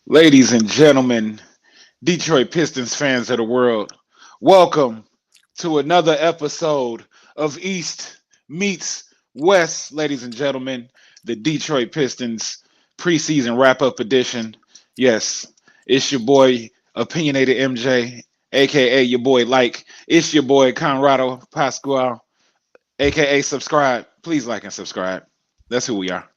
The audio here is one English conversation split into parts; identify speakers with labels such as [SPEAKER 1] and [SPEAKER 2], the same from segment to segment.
[SPEAKER 1] Ladies and gentlemen, Detroit Pistons fans of the world, welcome to another episode of East Meets West, ladies and gentlemen, the Detroit Pistons preseason wrap up edition. Yes, it's your boy, Opinionated MJ, aka your boy Like. It's your boy, Conrado Pascual, aka Subscribe. Please like and subscribe. That's who we are.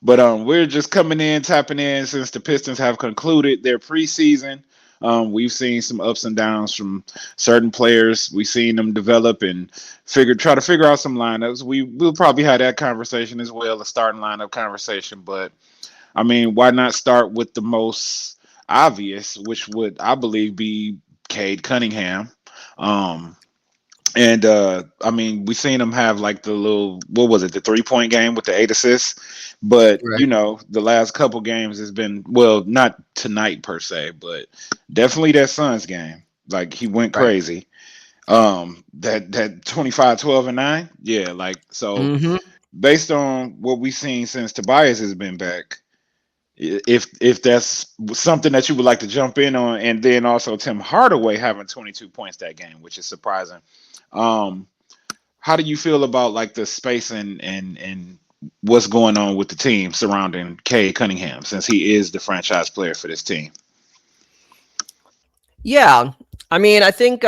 [SPEAKER 1] But we're just coming in, tapping in since the Pistons have concluded their preseason. We've seen some ups and downs from certain players. We've seen them develop and try to figure out some lineups. We'll probably have that conversation as well, a starting lineup conversation. But I mean, why not start with the most obvious, which would I believe be Cade Cunningham. And I mean, we seen him have like the little, what was it, the 3-point game with the 8 assists. But
[SPEAKER 2] Right.
[SPEAKER 1] the last couple games has been, well, not tonight per se, but definitely that Suns game. Like he went
[SPEAKER 2] Right.
[SPEAKER 1] crazy. That 25, 12, and 9. Yeah, like so
[SPEAKER 2] hmm
[SPEAKER 1] based on what we've seen since Tobias has been back, if that's something that you would like to jump in on, and then also Tim Hardaway having 22 points that game, which is surprising. Um, how do you feel about like the space and what's going on with the team surrounding Kay Cunningham since he is the franchise player for this team?
[SPEAKER 2] Yeah. I mean, I think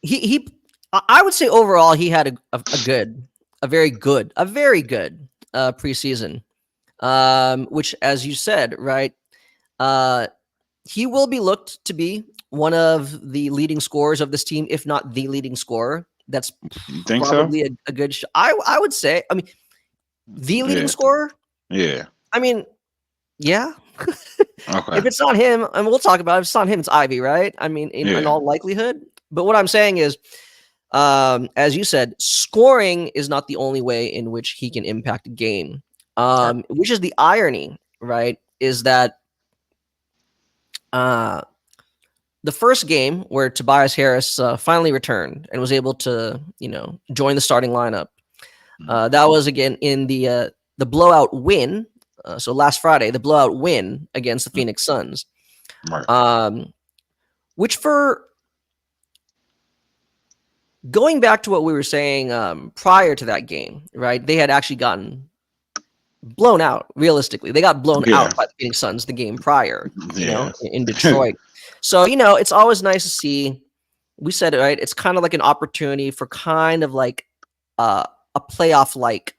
[SPEAKER 2] he I would say overall he had a very good preseason. Which, as you said, right, uh, he will be looked to be one of the leading scorers of this team, if not the leading scorer. That's
[SPEAKER 1] You think so?
[SPEAKER 2] probably a good. I would say. I mean, the leading
[SPEAKER 1] Yeah,
[SPEAKER 2] scorer.
[SPEAKER 1] yeah.
[SPEAKER 2] I mean, yeah.
[SPEAKER 1] Okay.
[SPEAKER 2] If it's not him, and we'll talk about it, if it's not him, it's Ivy, right? I mean, in
[SPEAKER 1] Yeah.
[SPEAKER 2] all likelihood. But what I'm saying is, as you said, scoring is not the only way in which he can impact a game.
[SPEAKER 1] Right.
[SPEAKER 2] Which is the irony, right? Is that uh, the first game where Tobias Harris finally returned and was able to, join the starting lineup.
[SPEAKER 1] Mhm.
[SPEAKER 2] That was again in the blowout win. So last Friday, the blowout win against the Phoenix Suns,
[SPEAKER 1] Right.
[SPEAKER 2] um, which for going back to what we were saying prior to that game, right? They had actually gotten blown out. Realistically, they got blown
[SPEAKER 1] Yeah.
[SPEAKER 2] out by the Phoenix Suns the game prior,
[SPEAKER 1] Yeah.
[SPEAKER 2] in Detroit. So it's always nice to see. We said it right. It's kind of like an opportunity for kind of like a playoff like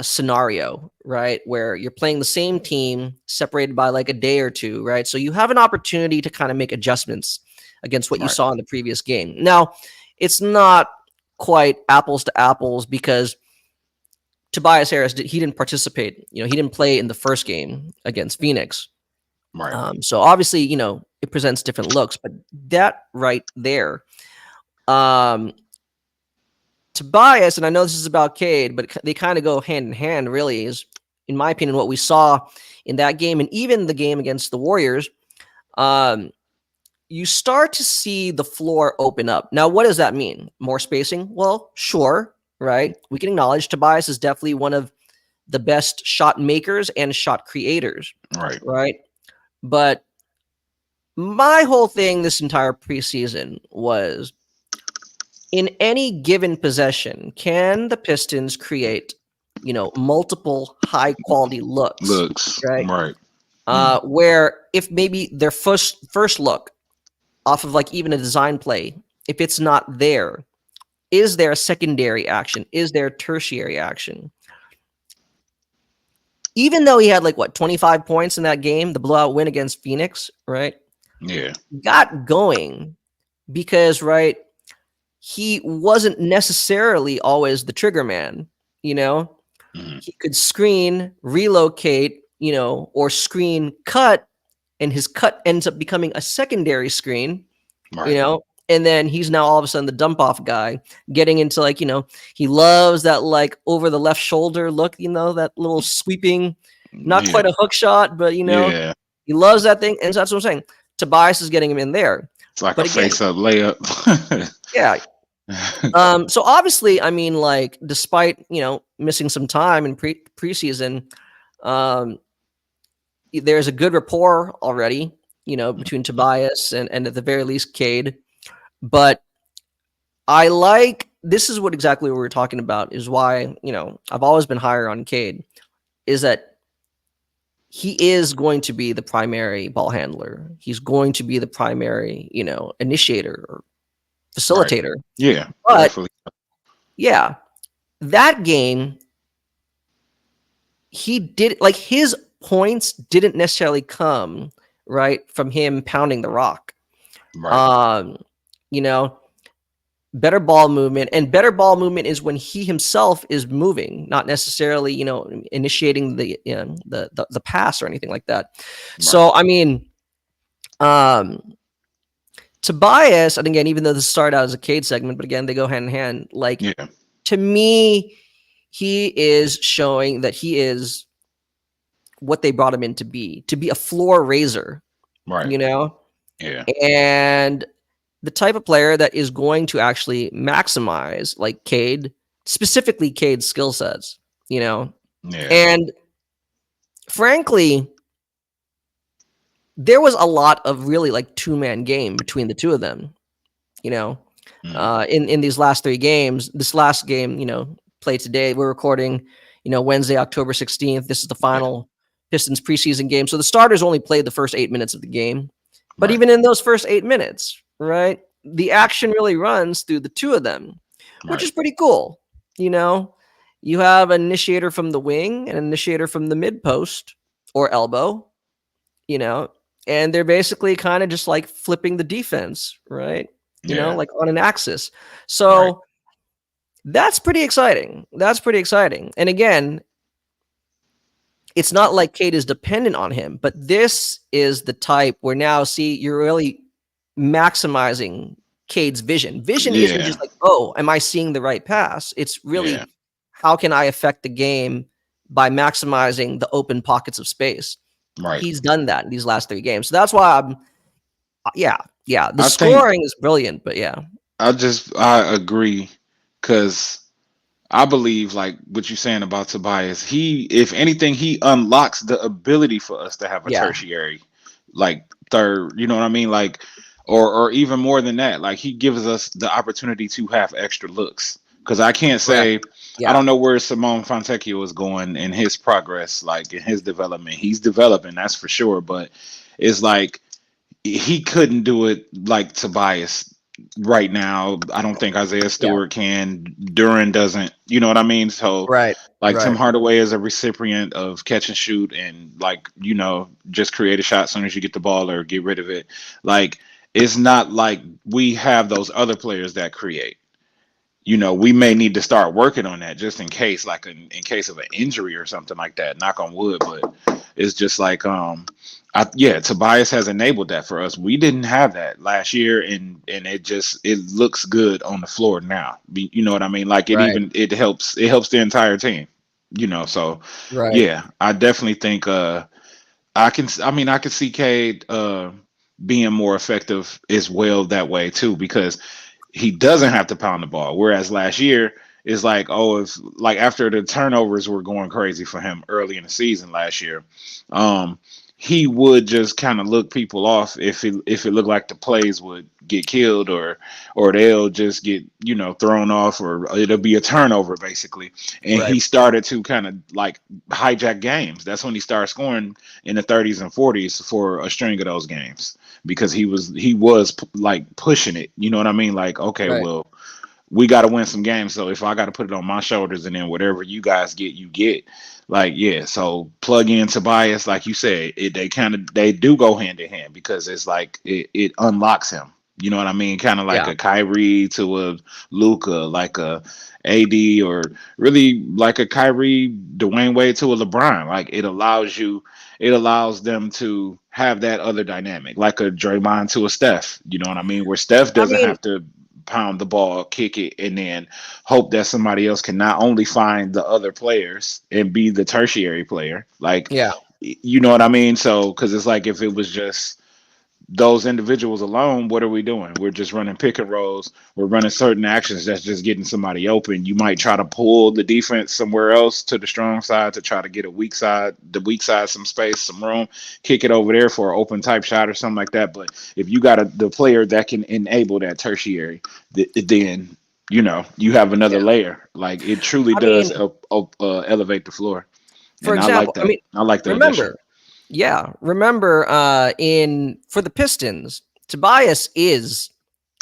[SPEAKER 2] scenario, right? Where you're playing the same team separated by like a day or two, right? So you have an opportunity to kind of make adjustments against what you
[SPEAKER 1] Right.
[SPEAKER 2] saw in the previous game. Now, it's not quite apples to apples because Tobias Harris he didn't participate. He didn't play in the first game against Phoenix.
[SPEAKER 1] Right.
[SPEAKER 2] So obviously, it presents different looks, but that right there, um, Tobias, and I know this is about Cade, but they kind of go hand in hand, really, is, in my opinion, what we saw in that game and even the game against the Warriors. Um, you start to see the floor open up. Now, what does that mean? More spacing? Well, sure, right? We can acknowledge Tobias is definitely one of the best shot makers and shot creators,
[SPEAKER 1] Right.
[SPEAKER 2] right? But my whole thing this entire preseason was in any given possession, can the Pistons create, multiple high quality looks,
[SPEAKER 1] Looks.
[SPEAKER 2] right?
[SPEAKER 1] Right. Mm.
[SPEAKER 2] Where if maybe their first look off of like even a design play, if it's not there, is there a secondary action? Is there tertiary action? Even though he had like 25 points in that game, the blowout win against Phoenix, right?
[SPEAKER 1] Yeah.
[SPEAKER 2] Got going because, right, he wasn't necessarily always the trigger man,
[SPEAKER 1] Mhm.
[SPEAKER 2] He could screen, relocate, or screen cut, and his cut ends up becoming a secondary screen,
[SPEAKER 1] Right.
[SPEAKER 2] and then he's now all of a sudden the dump off guy getting into like, he loves that like over the left shoulder look, that little sweeping, not
[SPEAKER 1] Yeah.
[SPEAKER 2] quite a hook shot, but
[SPEAKER 1] Yeah.
[SPEAKER 2] he loves that thing. And that's what I'm saying. Tobias is getting him in there.
[SPEAKER 1] It's like
[SPEAKER 2] But
[SPEAKER 1] a
[SPEAKER 2] again,
[SPEAKER 1] face up layup.
[SPEAKER 2] yeah. So obviously, I mean, like, despite, missing some time in preseason, Um, there's a good rapport already, between Tobias and at the very least Cade. But I like this is what exactly what we're talking about is why, I've always been higher on Cade, is that he is going to be the primary ball handler. He's going to be the primary, initiator or
[SPEAKER 1] Right.
[SPEAKER 2] facilitator.
[SPEAKER 1] Yeah.
[SPEAKER 2] But
[SPEAKER 1] Definitely.
[SPEAKER 2] yeah, that game, he did like his points didn't necessarily come right from him pounding the rock.
[SPEAKER 1] Right.
[SPEAKER 2] Um, you know, better ball movement, and better ball movement is when he himself is moving, not necessarily initiating the pass or anything like that.
[SPEAKER 1] Right.
[SPEAKER 2] So I mean, um, Tobias, and again, even though this started out as a Cade segment, but again, they go hand in hand. Like
[SPEAKER 1] Yeah.
[SPEAKER 2] to me, he is showing that he is what they brought him in to be a floor raiser,
[SPEAKER 1] Right.
[SPEAKER 2] you know,
[SPEAKER 1] Yeah.
[SPEAKER 2] and the type of player that is going to actually maximize like Cade, specifically Cade's skill sets,
[SPEAKER 1] Yeah.
[SPEAKER 2] and frankly, there was a lot of really like two-man game between the two of them, you know,
[SPEAKER 1] Mm.
[SPEAKER 2] in these last three games. This last game, played today. We're recording, Wednesday, October 16th. This is the
[SPEAKER 1] Yeah.
[SPEAKER 2] final Pistons preseason game. So the starters only played the first 8 minutes of the game. But
[SPEAKER 1] Right.
[SPEAKER 2] even in those first 8 minutes, right, the action really runs through the two of them, which
[SPEAKER 1] Right.
[SPEAKER 2] is pretty cool. You know, you have an initiator from the wing and an initiator from the mid post or elbow, you know, and they're basically kind of just like flipping the defense, right?
[SPEAKER 1] Yeah.
[SPEAKER 2] Like on an axis.
[SPEAKER 1] Right.
[SPEAKER 2] So that's pretty exciting. That's pretty exciting. And again, it's not like Cade is dependent on him, but this is the type where now, see, you're really maximizing Cade's vision. Vision isn't
[SPEAKER 1] Yeah.
[SPEAKER 2] just like, oh, am I seeing the right pass? It's
[SPEAKER 1] Yeah.
[SPEAKER 2] really, how can I affect the game by maximizing the open pockets of space?
[SPEAKER 1] Right.
[SPEAKER 2] He's done that in these last three games. So that's why yeah, yeah. The
[SPEAKER 1] I think
[SPEAKER 2] scoring is brilliant, but yeah,
[SPEAKER 1] I agree because I believe like what you're saying about Tobias. He, if anything, he unlocks the ability for us to have a
[SPEAKER 2] yeah,
[SPEAKER 1] tertiary, like third. You know what I mean? Like, or even more than that. Like he gives us the opportunity to have extra looks. Because I can't
[SPEAKER 2] correct.
[SPEAKER 1] say I
[SPEAKER 2] Yeah,
[SPEAKER 1] don't know where Simone Fontecchio is going in his progress, like in his development. He's developing, that's for sure. But it's like he couldn't do it like Tobias right now. I don't think Isaiah
[SPEAKER 2] yeah,
[SPEAKER 1] Stewart can. Duran doesn't. You know what I mean? So
[SPEAKER 2] right,
[SPEAKER 1] like Tim
[SPEAKER 2] right,
[SPEAKER 1] Hardaway is a recipient of catch and shoot and like, just create a shot as soon as you get the ball or get rid of it. Like it's not like we have those other players that create. We may need to start working on that just in case, like in case of an injury or something like that. Knock on wood, but it's just like, yeah, Tobias has enabled that for us. We didn't have that last year, and it looks good on the floor now. You know what I mean? Like
[SPEAKER 2] right,
[SPEAKER 1] it helps the entire team. So
[SPEAKER 2] right.
[SPEAKER 1] yeah, I definitely think I can see Cade being more effective as well that way too because he doesn't have to pound the ball. Whereas last year is like, oh, if like after the turnovers were going crazy for him early in the season last year, um, he would just kind of look people off if it looked like the plays would get killed or they'll just get thrown off or it'll be a turnover basically. And
[SPEAKER 2] Right.
[SPEAKER 1] he started to kind of like hijack games. That's when he started scoring in the 30s and 40s for a string of those games because he was like pushing it. You know what I mean? Like, okay,
[SPEAKER 2] Right.
[SPEAKER 1] well, we got to win some games. So if I got to put it on my shoulders and then whatever you guys get, you get. Like, yeah. So plug in Tobias, like you said, they do go hand in hand because it's like it unlocks him. You know what I mean? Kind of like
[SPEAKER 2] Yeah.
[SPEAKER 1] a Kyrie to a Luca, like a AD, or really like a Kyrie, Dwayne Wade to a LeBron. Like it allows them to have that other dynamic, like a Draymond to a Steph. You know what I mean? Where Steph
[SPEAKER 2] I
[SPEAKER 1] doesn't
[SPEAKER 2] mean,
[SPEAKER 1] have to pound the ball, kick it, and then hope that somebody else can not only find the other players and be the tertiary player. Like,
[SPEAKER 2] yeah.
[SPEAKER 1] you know what I mean? So, because it's like if it was just those individuals alone, what are we doing? We're just running pick and rolls. We're running certain actions that's just getting somebody open. You might try to pull the defense somewhere else to the strong side to try to get the weak side some space, some room, kick it over there for an open type shot or something like that. But if you got the player that can enable that tertiary, then you have another
[SPEAKER 2] Yeah.
[SPEAKER 1] layer. Like it truly
[SPEAKER 2] I
[SPEAKER 1] does
[SPEAKER 2] mean,
[SPEAKER 1] elevate the floor,
[SPEAKER 2] for
[SPEAKER 1] and I like
[SPEAKER 2] example, I
[SPEAKER 1] that.
[SPEAKER 2] mean,
[SPEAKER 1] I like the addition.
[SPEAKER 2] remember, yeah, remember, in for the Pistons, Tobias is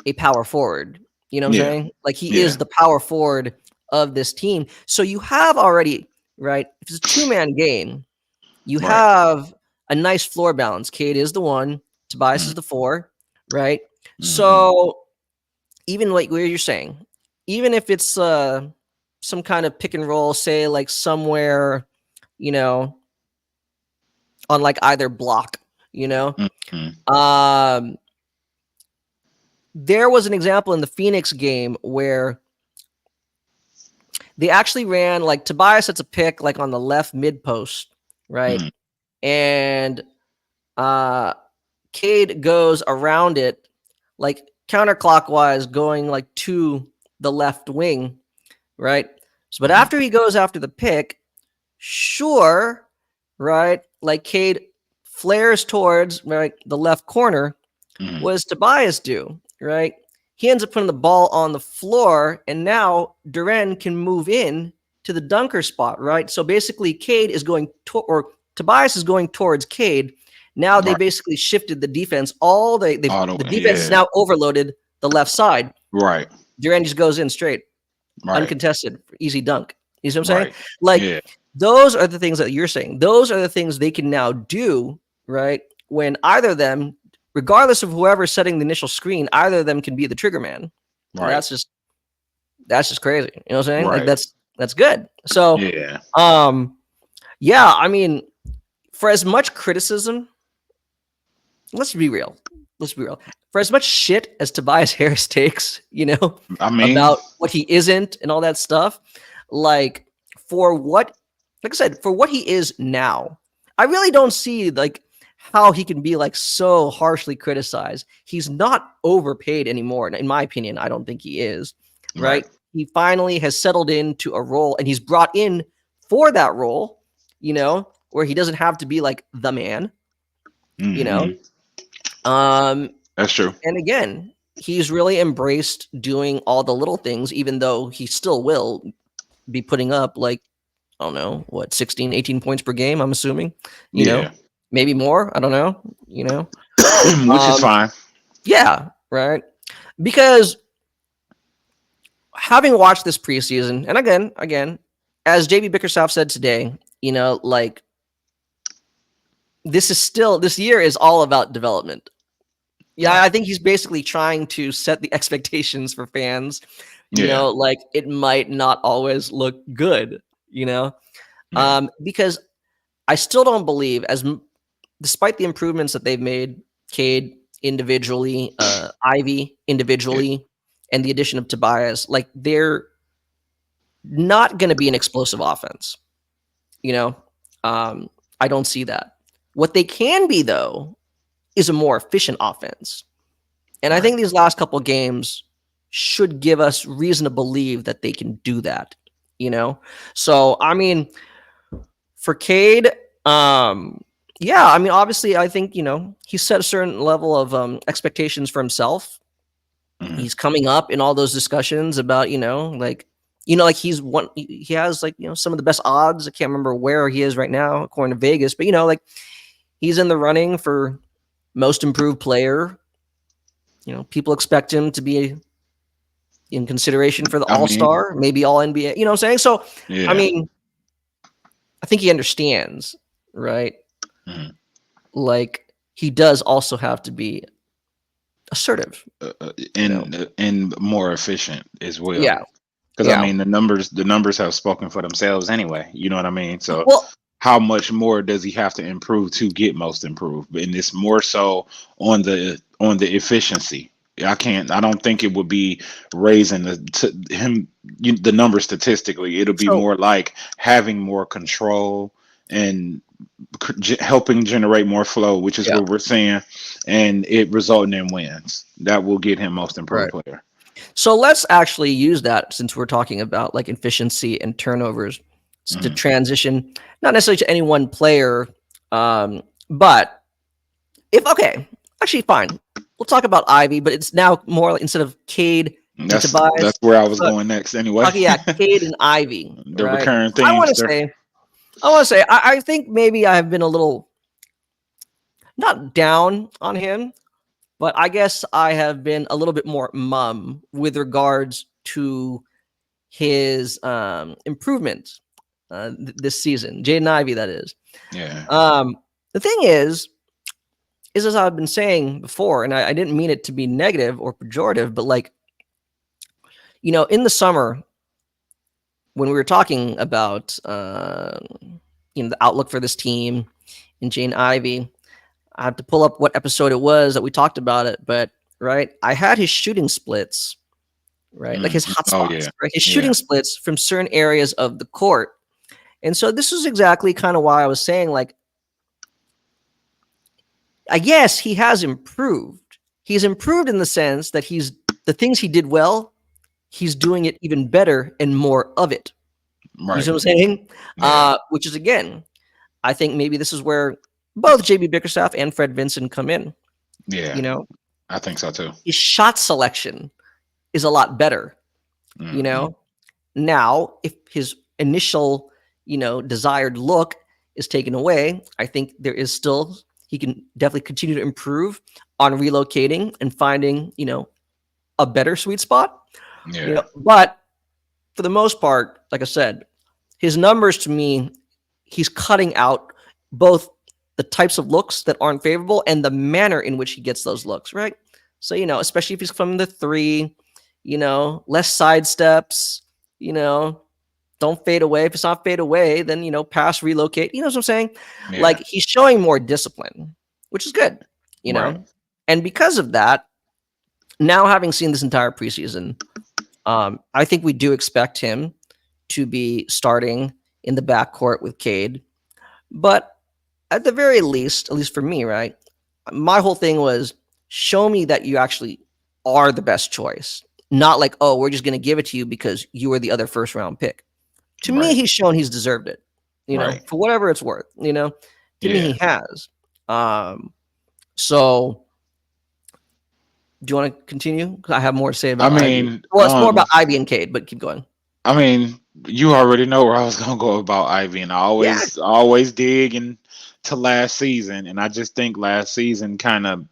[SPEAKER 2] a power forward. You know what I'm
[SPEAKER 1] Yeah,
[SPEAKER 2] saying? Like he is
[SPEAKER 1] yeah,
[SPEAKER 2] the power forward of this team. So you have already, right? If it's a two-man game, you
[SPEAKER 1] right.
[SPEAKER 2] have a nice floor balance. Cade is the one, Tobias is the four, right?
[SPEAKER 1] Mm-hmm.
[SPEAKER 2] So even like where you're saying, even if it's some kind of pick and roll, say like somewhere, you know, on like either block, you know,
[SPEAKER 1] Mm-hmm.
[SPEAKER 2] um, there was an example in the Phoenix game where they actually ran like Tobias sets a pick like on the left mid post, right?
[SPEAKER 1] Mm-hmm.
[SPEAKER 2] And uh Cade goes around it like counterclockwise, going like to the left wing, right? So, but after he goes after the pick, sure, right? Like Cade flares towards right the left corner.
[SPEAKER 1] Mm-hmm.
[SPEAKER 2] What does Tobias do? Right? He ends up putting the ball on the floor, and now Duran can move in to the dunker spot, right? So basically, Cade is going or Tobias is going towards Cade. Now they
[SPEAKER 1] Right.
[SPEAKER 2] basically shifted the defense. The defense is
[SPEAKER 1] Yeah.
[SPEAKER 2] now overloaded the left side.
[SPEAKER 1] Right.
[SPEAKER 2] Duran just goes in straight,
[SPEAKER 1] Right.
[SPEAKER 2] uncontested, easy dunk. You see what I'm saying?
[SPEAKER 1] Right.
[SPEAKER 2] Like
[SPEAKER 1] Yeah.
[SPEAKER 2] those are the things that you're saying. Those are the things they can now do, right? When either of them, regardless of whoever's setting the initial screen, either of them can be the trigger man. And
[SPEAKER 1] Right.
[SPEAKER 2] that's just crazy. You know what I'm saying? Like
[SPEAKER 1] Right.
[SPEAKER 2] that's good. So
[SPEAKER 1] Yeah.
[SPEAKER 2] yeah, I mean, for as much criticism, let's be real. Let's be real. For as much shit as Tobias Harris takes,
[SPEAKER 1] I mean,
[SPEAKER 2] about what he isn't and all that stuff, like for what, like I said, for what he is now, I really don't see like how he can be like so harshly criticized. He's not overpaid anymore. In my opinion, I don't think he is,
[SPEAKER 1] right.
[SPEAKER 2] right? He finally has settled into a role and he's brought in for that role, where he doesn't have to be like the man, you know?
[SPEAKER 1] Mm-hmm.
[SPEAKER 2] Um,
[SPEAKER 1] That's true.
[SPEAKER 2] and again, he's really embraced doing all the little things, even though he still will be putting up like, I don't know, what, 16, 18 points per game, I'm assuming,
[SPEAKER 1] Yeah.
[SPEAKER 2] maybe more. I don't know.
[SPEAKER 1] Which is
[SPEAKER 2] Um,
[SPEAKER 1] fine.
[SPEAKER 2] yeah, right. Because having watched this preseason, and again, as JB Bickerstaff said today, like this year is all about development. Yeah,
[SPEAKER 1] Right.
[SPEAKER 2] I think he's basically trying to set the expectations for fans.
[SPEAKER 1] Yeah.
[SPEAKER 2] Like it might not always look good,
[SPEAKER 1] Yeah.
[SPEAKER 2] because I still don't believe, despite the improvements that they've made, Cade individually, Ivey
[SPEAKER 1] Yeah.
[SPEAKER 2] individually, and the addition of Tobias, like they're not going to be an explosive offense. You know, I don't see that. What they can be, though, is a more efficient offense. And I
[SPEAKER 1] Right.
[SPEAKER 2] think these last couple of games should give us reason to believe that they can do that, So, I mean, for Cade, yeah, I mean, obviously, I think, he set a certain level of expectations for himself.
[SPEAKER 1] Mhm.
[SPEAKER 2] He's coming up in all those discussions about, like he's one, he has like, some of the best odds. I can't remember where he is right now, according to Vegas, but, like he's in the running for most improved player. People expect him to be in consideration for the
[SPEAKER 1] I mean,
[SPEAKER 2] All-Star, maybe All NBA. You know what I'm saying? So, I
[SPEAKER 1] yeah.
[SPEAKER 2] mean, I think he understands, right?
[SPEAKER 1] Mhm.
[SPEAKER 2] Like he does also have to be assertive.
[SPEAKER 1] And more efficient as well.
[SPEAKER 2] Yeah,
[SPEAKER 1] Because I
[SPEAKER 2] yeah.
[SPEAKER 1] mean, the numbers have spoken for themselves anyway. You know what I mean? So
[SPEAKER 2] Well,
[SPEAKER 1] how much more does he have to improve to get most improved? And it's more so on the efficiency. I don't think it would be raising the numbers statistically. It'll be
[SPEAKER 2] so
[SPEAKER 1] more like having more control and helping generate more flow, which is
[SPEAKER 2] Yeah.
[SPEAKER 1] what we're seeing, and it resulting in wins. That will get him most improved
[SPEAKER 2] Right.
[SPEAKER 1] player.
[SPEAKER 2] So let's actually use that since we're talking about like efficiency and turnovers to
[SPEAKER 1] Mhm.
[SPEAKER 2] transition, not necessarily to any one player, but if okay, actually fine. We'll talk about Ivy, but it's now more like instead of Cade and
[SPEAKER 1] That's
[SPEAKER 2] Tobias,
[SPEAKER 1] where I was
[SPEAKER 2] but
[SPEAKER 1] going next anyway.
[SPEAKER 2] okay, yeah, Cade and Ivy,
[SPEAKER 1] The
[SPEAKER 2] right?
[SPEAKER 1] recurring
[SPEAKER 2] I want
[SPEAKER 1] themes
[SPEAKER 2] to
[SPEAKER 1] there.
[SPEAKER 2] say, I think maybe I have been a little not down on him, but I guess I have been a little bit more mum with regards to his improvements this season. Jaden Ivey, that is.
[SPEAKER 1] Yeah.
[SPEAKER 2] The thing is as I've been saying before, and I didn't mean it to be negative or pejorative, but like, in the summer when we were talking about, the outlook for this team and Jane Ivey, I have to pull up what episode it was that we talked about it, but right, I had his shooting splits, right, like his hot
[SPEAKER 1] Oh
[SPEAKER 2] spots,
[SPEAKER 1] yeah.
[SPEAKER 2] right, his
[SPEAKER 1] Yeah.
[SPEAKER 2] shooting splits from certain areas of the court. And so this is exactly kind of why I was saying, like, I guess he has improved. He's improved in the sense that the things he did well, he's doing it even better and more of it. You
[SPEAKER 1] Right.
[SPEAKER 2] see what I'm saying?
[SPEAKER 1] Yeah.
[SPEAKER 2] Which is, again, I think maybe this is where both JB Bickerstaff and Fred Vinson come in.
[SPEAKER 1] Yeah.
[SPEAKER 2] You know,
[SPEAKER 1] I think so too.
[SPEAKER 2] his shot selection is a lot better. You
[SPEAKER 1] Hmm.
[SPEAKER 2] know, now if his initial, desired look is taken away, I think there is still he can definitely continue to improve on relocating and finding, a better sweet spot.
[SPEAKER 1] Yeah.
[SPEAKER 2] But for the most part, like I said, his numbers to me, he's cutting out both the types of looks that aren't favorable and the manner in which he gets those looks, right? So, especially if he's from the three, less side steps, don't fade away. If it's not fade away, then, pass, relocate. You know what I'm saying?
[SPEAKER 1] Yeah.
[SPEAKER 2] Like he's showing more discipline, which is good,
[SPEAKER 1] Right.
[SPEAKER 2] And because of that, now having seen this entire preseason, I think we do expect him to be starting in the backcourt with Cade. But at the very least, at least for me, right? My whole thing was show me that you actually are the best choice. Not like, oh, we're just going to give it to you because you were the other first round pick. To me,
[SPEAKER 1] Right.
[SPEAKER 2] he's shown he's deserved it,
[SPEAKER 1] Right.
[SPEAKER 2] for whatever it's worth, to me,
[SPEAKER 1] Yeah.
[SPEAKER 2] he has. So do you want to continue? I have more to say
[SPEAKER 1] I
[SPEAKER 2] about Ivy.
[SPEAKER 1] mean,
[SPEAKER 2] Well, it's more about Ivy and Cade, but keep going.
[SPEAKER 1] I mean, you already know where I was gonna go about Ivy, and I
[SPEAKER 2] Yeah.
[SPEAKER 1] always dig into last season, and I just think last season kind of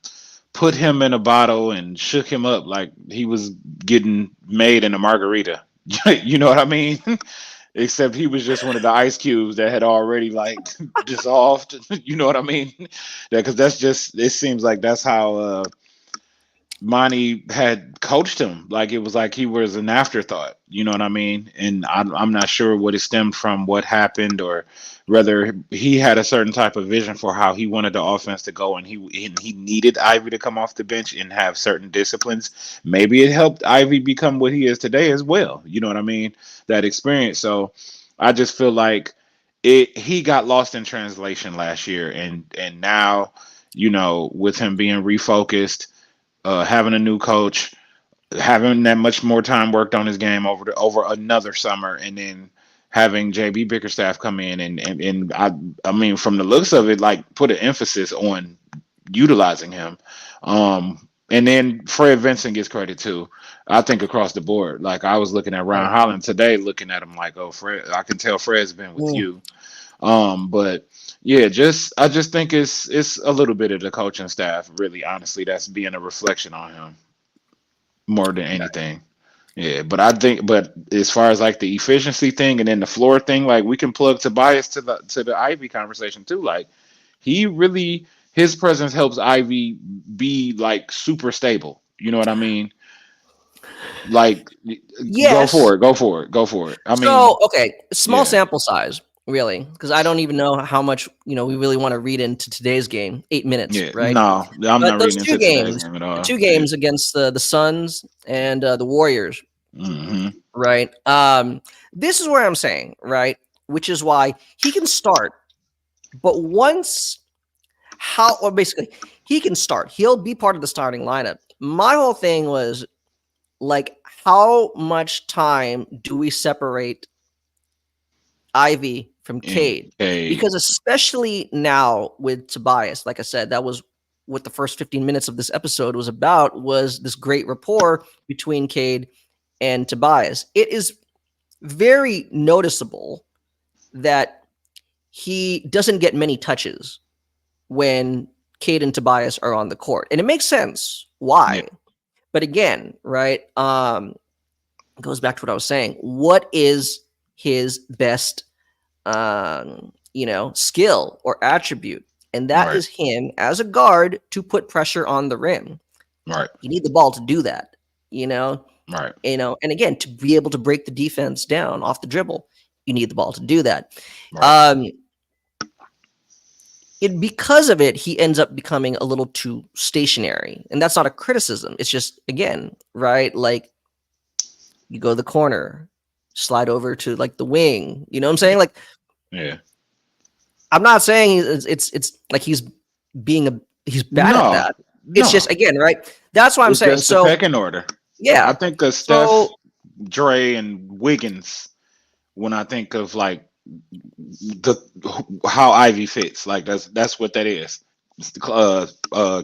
[SPEAKER 1] put him in a bottle and shook him up like he was getting made in a margarita. You know what I mean? Except he was just one of the ice cubes that had already like dissolved. You know what I mean? Because that's just it seems like that's how Monty had coached him. Like it was like he was an afterthought. You know what I mean? And I'm not sure what it stemmed from, what happened, or whether he had a certain type of vision for how he wanted the offense to go, and he needed Ivy to come off the bench and have certain disciplines. Maybe it helped Ivy become what he is today as well. You know what I mean? That experience. So I just feel like he got lost in translation last year, and now with him being refocused, having a new coach, having that much more time worked on his game over another summer, and then having JB Bickerstaff come in and I mean from the looks of it, like put an emphasis on utilizing him. And then Fred Vincent gets credit too. I think across the board. Like I was looking at Ron
[SPEAKER 2] Right.
[SPEAKER 1] Holland today, looking at him like, oh Fred, I can tell Fred's been with
[SPEAKER 2] Mm.
[SPEAKER 1] you. But yeah, I just think it's a little bit of the coaching staff, really, honestly, that's being a reflection on him more than anything. Yeah, but as far as like the efficiency thing and then the floor thing, like we can plug Tobias to the Ivy conversation too. Like he really his presence helps Ivy be like super stable. You know what I mean? Like go
[SPEAKER 2] Yes.
[SPEAKER 1] for it, go for it, go for it. I
[SPEAKER 2] So,
[SPEAKER 1] mean,
[SPEAKER 2] okay, small
[SPEAKER 1] yeah,
[SPEAKER 2] sample size, really, because I don't even know how much, we really want to read into today's game, 8 minutes,
[SPEAKER 1] yeah.
[SPEAKER 2] right?
[SPEAKER 1] No, I'm
[SPEAKER 2] But
[SPEAKER 1] not
[SPEAKER 2] those
[SPEAKER 1] reading
[SPEAKER 2] two
[SPEAKER 1] into today's
[SPEAKER 2] games,
[SPEAKER 1] game at
[SPEAKER 2] the
[SPEAKER 1] all.
[SPEAKER 2] two
[SPEAKER 1] Yeah.
[SPEAKER 2] games against the Suns and the Warriors,
[SPEAKER 1] Hmm.
[SPEAKER 2] right? This is where I'm saying, right? Which is why he can start, But once or basically he can start. He'll be part of the starting lineup. My whole thing was like, how much time do we separate Ivey from Cade? Because especially now with Tobias, like I said, that was what the first 15 minutes of this episode was about, was this great rapport between Cade and Tobias. It is very noticeable that he doesn't get many touches when Cade and Tobias are on the court. And it makes sense why. Yeah. But again, right, it goes back to what I was saying. What is his best skill or attribute? And that is him as a guard to put pressure on the rim.
[SPEAKER 1] Right.
[SPEAKER 2] You need the ball to do that,
[SPEAKER 1] Right.
[SPEAKER 2] And again, to be able to break the defense down off the dribble, you need the ball to do that.
[SPEAKER 1] Right.
[SPEAKER 2] Because of it, he ends up becoming a little too stationary. And that's not a criticism. It's just, again, right? Like, you go to the corner, slide over to like the wing. You know what I'm saying? Like,
[SPEAKER 1] yeah.
[SPEAKER 2] I'm not saying it's like he's bad at that. It's just, again, right? That's what I'm saying.
[SPEAKER 1] So the pecking order.
[SPEAKER 2] Yeah.
[SPEAKER 1] I think of Steph, Dre, and Wiggins when I think of like how Ivey fits. Like that's what that is.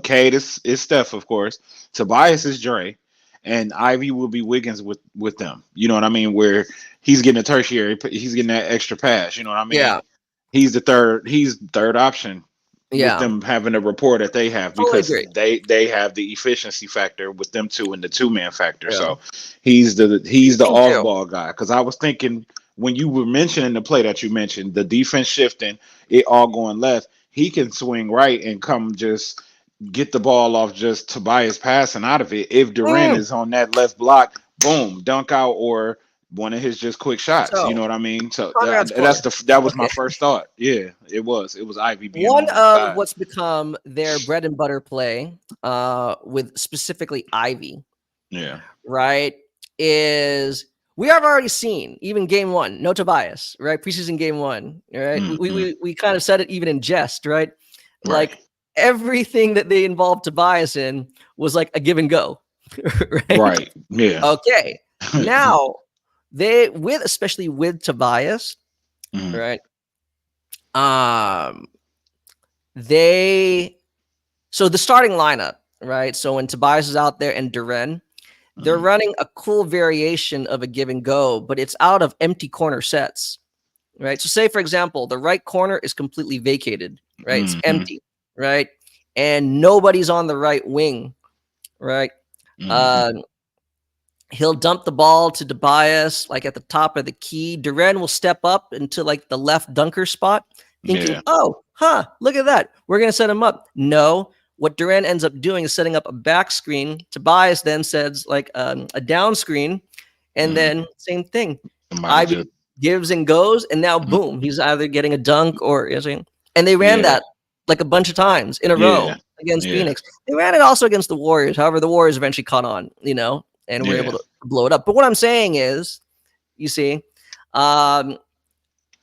[SPEAKER 1] Cade is Steph, of course. Tobias is Dre. And Ivey will be Wiggins with them. You know what I mean? Where he's getting a tertiary, he's getting that extra pass. You know what I mean?
[SPEAKER 2] Yeah.
[SPEAKER 1] He's the third option.
[SPEAKER 2] Yeah.
[SPEAKER 1] With them having a rapport that they have, because they have the efficiency factor with them two and the 2-man factor. Yeah. So he's the off ball guy. Because I was thinking when you were mentioning the play that you mentioned, the defense shifting, it all going left, he can swing right and come just get the ball off just Tobias passing out of it. If Durant is on that left block, boom, dunk out, or one of his just quick shots. So, you know what I mean? So that was my first thought. Yeah, it was Ivey being
[SPEAKER 2] one of what's become their bread and butter play, with specifically Ivey.
[SPEAKER 1] Yeah.
[SPEAKER 2] Right. Is we have already seen even game 1, no Tobias, right? Preseason game 1, right? Mm-hmm. We kind of said it even in jest, right? Like everything that they involved Tobias in was like a give and go.
[SPEAKER 1] Right. Yeah.
[SPEAKER 2] Okay. Now especially with Tobias, right? So the starting lineup, right? So when Tobias is out there and Duren, they're running a cool variation of a give and go, but it's out of empty corner sets, right? So say, for example, the right corner is completely vacated, right? It's empty, right? And nobody's on the right wing, right? He'll dump the ball to Tobias, like at the top of the key. Duren will step up into like the left dunker spot, thinking, look at that. We're going to set him up. No, what Duren ends up doing is setting up a back screen. Tobias then says like a down screen, and then same thing. Ivey gives and goes, and now boom, he's either getting a dunk or, and they ran that like a bunch of times in a row against Phoenix. They ran it also against the Warriors. However, the Warriors eventually caught on, and we're able to blow it up. But what I'm saying is, you see,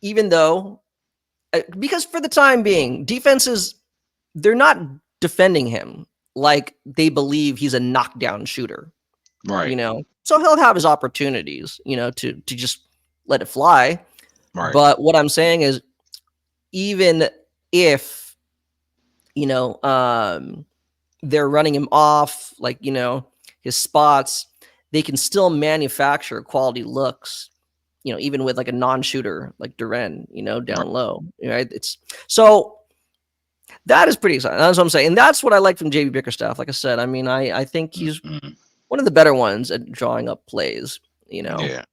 [SPEAKER 2] even though, because for the time being, defenses, they're not defending him like they believe he's a knockdown shooter,
[SPEAKER 1] right?
[SPEAKER 2] So he'll have his opportunities, to just let it fly.
[SPEAKER 1] Right.
[SPEAKER 2] But what I'm saying is, even if, they're running him off, like, his spots, they can still manufacture quality looks, even with like a non-shooter like Duren, down low, right? It's so that is pretty exciting. That's what I'm saying. And that's what I like from JB Bickerstaff. Like I said, I mean, I think he's one of the better ones at drawing up plays,
[SPEAKER 1] Yeah.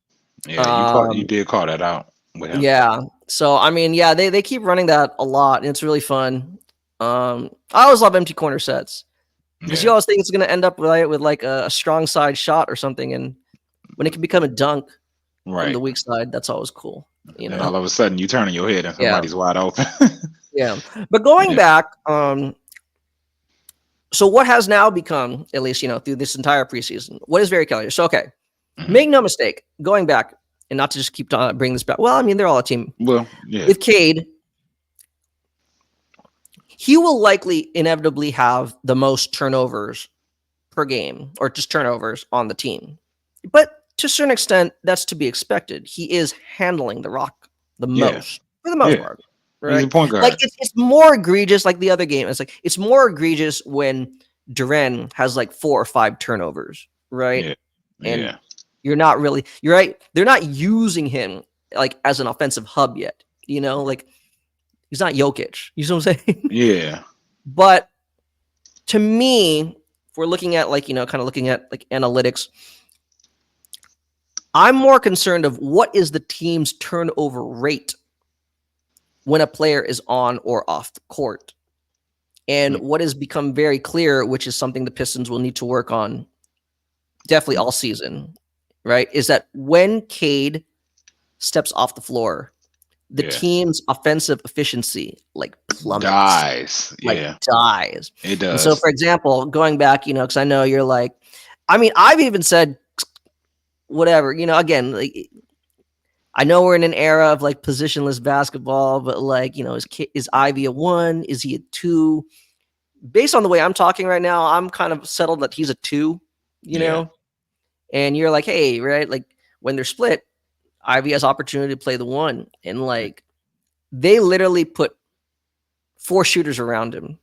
[SPEAKER 1] You did call that out with him.
[SPEAKER 2] Yeah. So, I mean, they keep running that a lot, and it's really fun. I always love empty corner sets. Because you always think it's going to end up with like a strong side shot or something, and when it can become a dunk from the weak side, that's always cool.
[SPEAKER 1] All of a sudden, you turning your head and somebody's wide open.
[SPEAKER 2] Yeah, but going back, so what has now become, at least through this entire preseason, what is very clear. So make no mistake, going back, and not to just keep bringing this back. Well, I mean, they're all a team.
[SPEAKER 1] Well, yeah.
[SPEAKER 2] With Cade, he will likely inevitably have the most turnovers per game, or just turnovers on the team. But to a certain extent, that's to be expected. He is handling the rock the
[SPEAKER 1] Yeah.
[SPEAKER 2] most, for the most
[SPEAKER 1] Yeah.
[SPEAKER 2] part,
[SPEAKER 1] He's a
[SPEAKER 2] right?
[SPEAKER 1] point
[SPEAKER 2] Like
[SPEAKER 1] guard.
[SPEAKER 2] it's more egregious. Like the other game, it's more egregious when Duren has like 4 or 5 turnovers, right?
[SPEAKER 1] Yeah.
[SPEAKER 2] And
[SPEAKER 1] Yeah.
[SPEAKER 2] you're right. They're not using him like as an offensive hub yet. Like he's not Jokic. You know what I'm saying?
[SPEAKER 1] Yeah.
[SPEAKER 2] But to me, if we're looking at like, kind of looking at like analytics, I'm more concerned of what is the team's turnover rate when a player is on or off the court. And what has become very clear, which is something the Pistons will need to work on definitely all season, right? Is that when Cade steps off the floor, the
[SPEAKER 1] Yeah.
[SPEAKER 2] team's offensive efficiency like plummets.
[SPEAKER 1] Dies.
[SPEAKER 2] Like
[SPEAKER 1] Yeah.
[SPEAKER 2] dies.
[SPEAKER 1] It
[SPEAKER 2] And so,
[SPEAKER 1] does.
[SPEAKER 2] for example, going back, because I know you're like, I mean, I've even said whatever, again, like, I know we're in an era of like positionless basketball, but like, is Ivy a 1? Is he a 2? Based on the way I'm talking right now, I'm kind of settled that he's a 2,
[SPEAKER 1] Yeah.
[SPEAKER 2] and you're like, hey, right? Like when they're split, Ivy has opportunity to play the 1. And like, they literally put 4 shooters around him,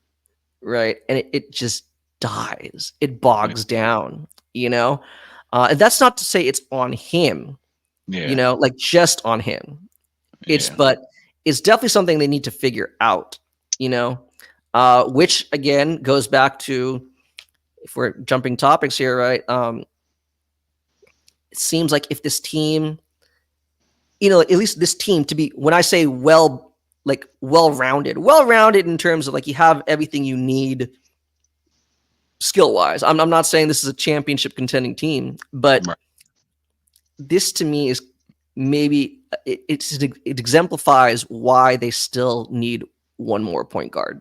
[SPEAKER 2] right? And it just dies. It bogs down, and that's not to say it's on him,
[SPEAKER 1] Yeah.
[SPEAKER 2] like just on him.
[SPEAKER 1] Yeah.
[SPEAKER 2] But it's definitely something they need to figure out, which again goes back to, if we're jumping topics here, right? It seems like if this team, at least this team to be, when I say well-rounded in terms of like you have everything you need skill-wise. I'm not saying this is a championship contending team, but
[SPEAKER 1] Right.
[SPEAKER 2] this to me is maybe it exemplifies why they still need one more point guard.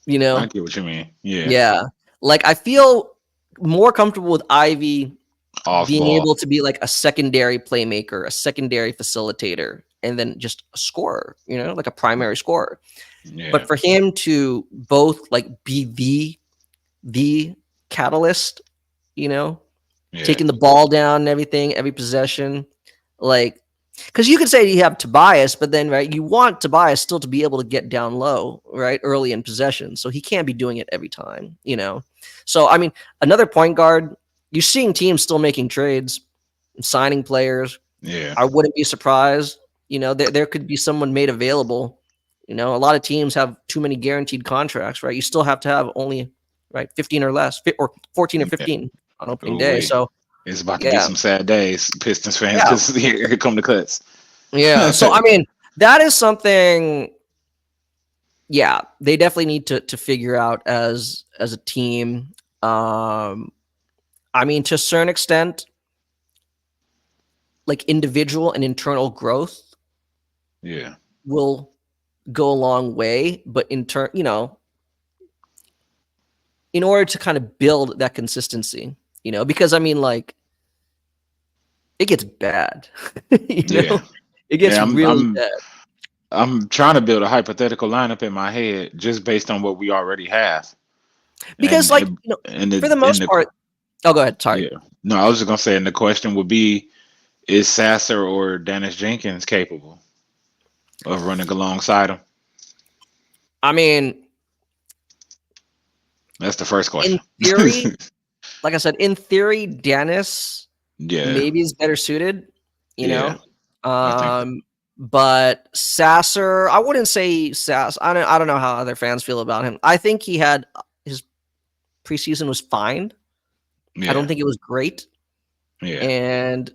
[SPEAKER 1] I get what you mean. Yeah.
[SPEAKER 2] Yeah. Like I feel more comfortable with Ivy
[SPEAKER 1] Off
[SPEAKER 2] being
[SPEAKER 1] ball.
[SPEAKER 2] able to be like a secondary playmaker, a secondary facilitator, and then just a scorer, like a primary scorer.
[SPEAKER 1] Yeah.
[SPEAKER 2] But for him to both like be the catalyst,
[SPEAKER 1] Yeah.
[SPEAKER 2] taking the ball down and everything, every possession, like, because you could say you have Tobias, but then right, you want Tobias still to be able to get down low, right, early in possession, so he can't be doing it every time, So I mean, another point guard. You're seeing teams still making trades, signing players.
[SPEAKER 1] Yeah.
[SPEAKER 2] I wouldn't be surprised. There could be someone made available. A lot of teams have too many guaranteed contracts, right? You still have to have only, right, 15 or less, or 14 or 15 on opening day. So
[SPEAKER 1] it's about to be some sad days, Pistons fans, because here come the cuts.
[SPEAKER 2] Yeah. So I mean, that is something. Yeah, they definitely need to figure out as a team. I mean, to a certain extent, like individual and internal growth,
[SPEAKER 1] Yeah,
[SPEAKER 2] will go a long way. But in order to kind of build that consistency, because I mean, like, it gets bad.
[SPEAKER 1] Yeah.
[SPEAKER 2] It gets really bad.
[SPEAKER 1] I'm trying to build a hypothetical lineup in my head just based on what we already have.
[SPEAKER 2] Because, for the most part. Oh, go ahead. Sorry.
[SPEAKER 1] Yeah. No, I was just gonna say, and the question would be: is Sasser or Dennis Jenkins capable of running alongside him?
[SPEAKER 2] I mean,
[SPEAKER 1] that's the first question.
[SPEAKER 2] In theory, like I said, Dennis, maybe is better suited. But Sasser, I wouldn't say Sass. I don't know how other fans feel about him. I think he had his preseason was fine. I don't think it was great.
[SPEAKER 1] Yeah.
[SPEAKER 2] And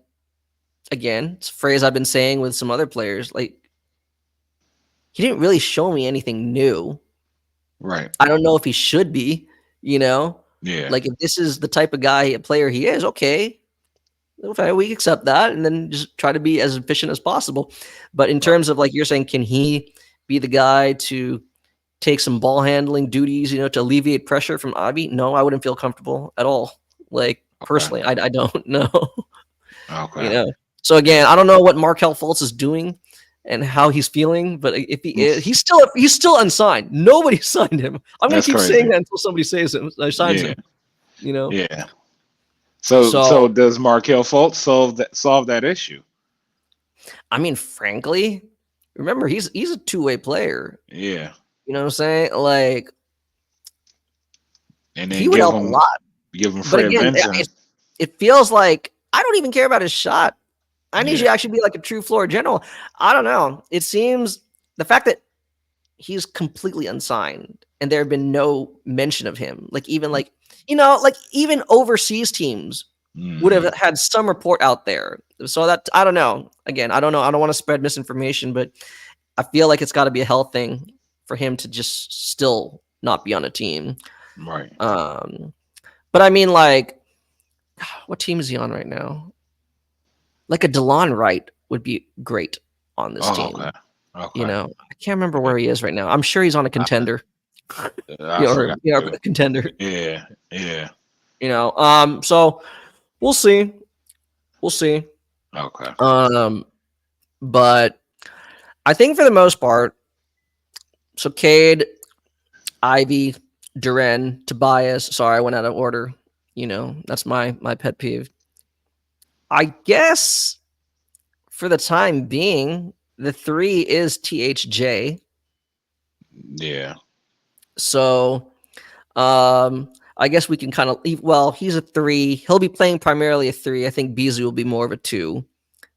[SPEAKER 2] again, it's a phrase I've been saying with some other players. Like, he didn't really show me anything new.
[SPEAKER 1] Right.
[SPEAKER 2] I don't know if he should be,
[SPEAKER 1] Yeah.
[SPEAKER 2] Like, if this is the type of player he is, okay, we accept that, and then just try to be as efficient as possible. But in terms of, like you're saying, can he be the guy to take some ball handling duties, to alleviate pressure from Ivey? No, I wouldn't feel comfortable at all. Like, personally, I don't know.
[SPEAKER 1] Okay.
[SPEAKER 2] So again, I don't know what Markelle Fultz is doing and how he's feeling. But if he is, he's still unsigned. Nobody signed him. I'm gonna
[SPEAKER 1] That's
[SPEAKER 2] keep saying
[SPEAKER 1] crazy.
[SPEAKER 2] that until somebody says him, signs
[SPEAKER 1] Yeah,
[SPEAKER 2] him. You know.
[SPEAKER 1] yeah. So
[SPEAKER 2] So
[SPEAKER 1] does Markel Fultz solve that issue?
[SPEAKER 2] I mean, frankly, remember he's a two-way player.
[SPEAKER 1] Yeah,
[SPEAKER 2] You know what I'm saying? Like
[SPEAKER 1] and
[SPEAKER 2] he
[SPEAKER 1] then
[SPEAKER 2] would help a lot.
[SPEAKER 1] give him
[SPEAKER 2] But
[SPEAKER 1] Fred
[SPEAKER 2] again,
[SPEAKER 1] Vincent.
[SPEAKER 2] it feels like I don't even care about his shot. I need you
[SPEAKER 1] Yeah,
[SPEAKER 2] to actually be like a true floor general. I don't know. It seems the fact that he's completely unsigned and there have been no mention of him, like even like like even overseas teams would
[SPEAKER 1] hmm
[SPEAKER 2] have had some report out there. So that I don't know. Again, I don't know. I don't want to spread misinformation, but I feel like it's got to be a health thing for him to just still not be on a team.
[SPEAKER 1] right.
[SPEAKER 2] Um, but I mean, like, what team is he on right now? Like a DeLon Wright would be great on this
[SPEAKER 1] Oh,
[SPEAKER 2] team.
[SPEAKER 1] okay, okay.
[SPEAKER 2] I can't remember where he is right now. I'm sure he's on a
[SPEAKER 1] I,
[SPEAKER 2] contender.
[SPEAKER 1] I forgot
[SPEAKER 2] A
[SPEAKER 1] to.
[SPEAKER 2] contender.
[SPEAKER 1] Yeah, yeah.
[SPEAKER 2] So we'll see. We'll see.
[SPEAKER 1] Okay.
[SPEAKER 2] But I think for the most part, so Cade, Ivy, Duren, Tobias. Sorry, I went out of order. That's my pet peeve. I guess for the time being, the 3 is THJ.
[SPEAKER 1] Yeah.
[SPEAKER 2] So I guess we can kind of he's a 3. He'll be playing primarily a 3. I think Beasley will be more of a 2.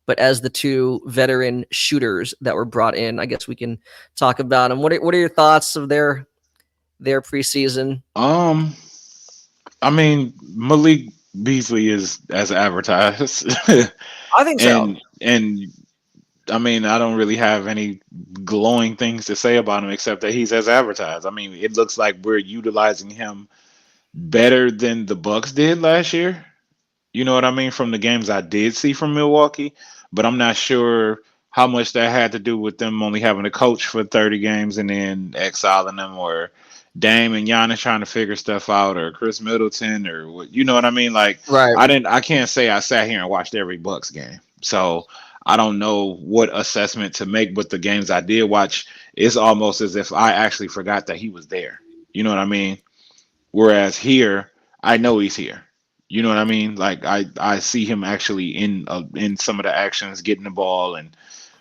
[SPEAKER 2] But as the 2 veteran shooters that were brought in, I guess we can talk about them. What are your thoughts of their preseason?
[SPEAKER 1] I mean, Malik Beasley is as advertised,
[SPEAKER 2] I think so.
[SPEAKER 1] and I mean, I don't really have any glowing things to say about him except that he's as advertised. I mean, it looks like we're utilizing him better than the Bucks did last year. You know what I mean? From the games I did see from Milwaukee, but I'm not sure how much that had to do with them only having a coach for 30 games and then exiling them, or Dame and Giannis trying to figure stuff out, or Chris Middleton, or what, you know what I mean? Like,
[SPEAKER 2] Right.
[SPEAKER 1] I can't say I sat here and watched every Bucks game. So I don't know what assessment to make, but the games I did watch, it's almost as if I actually forgot that he was there. You know what I mean? Whereas here, I know he's here. You know what I mean? Like I see him actually in some of the actions, getting the ball and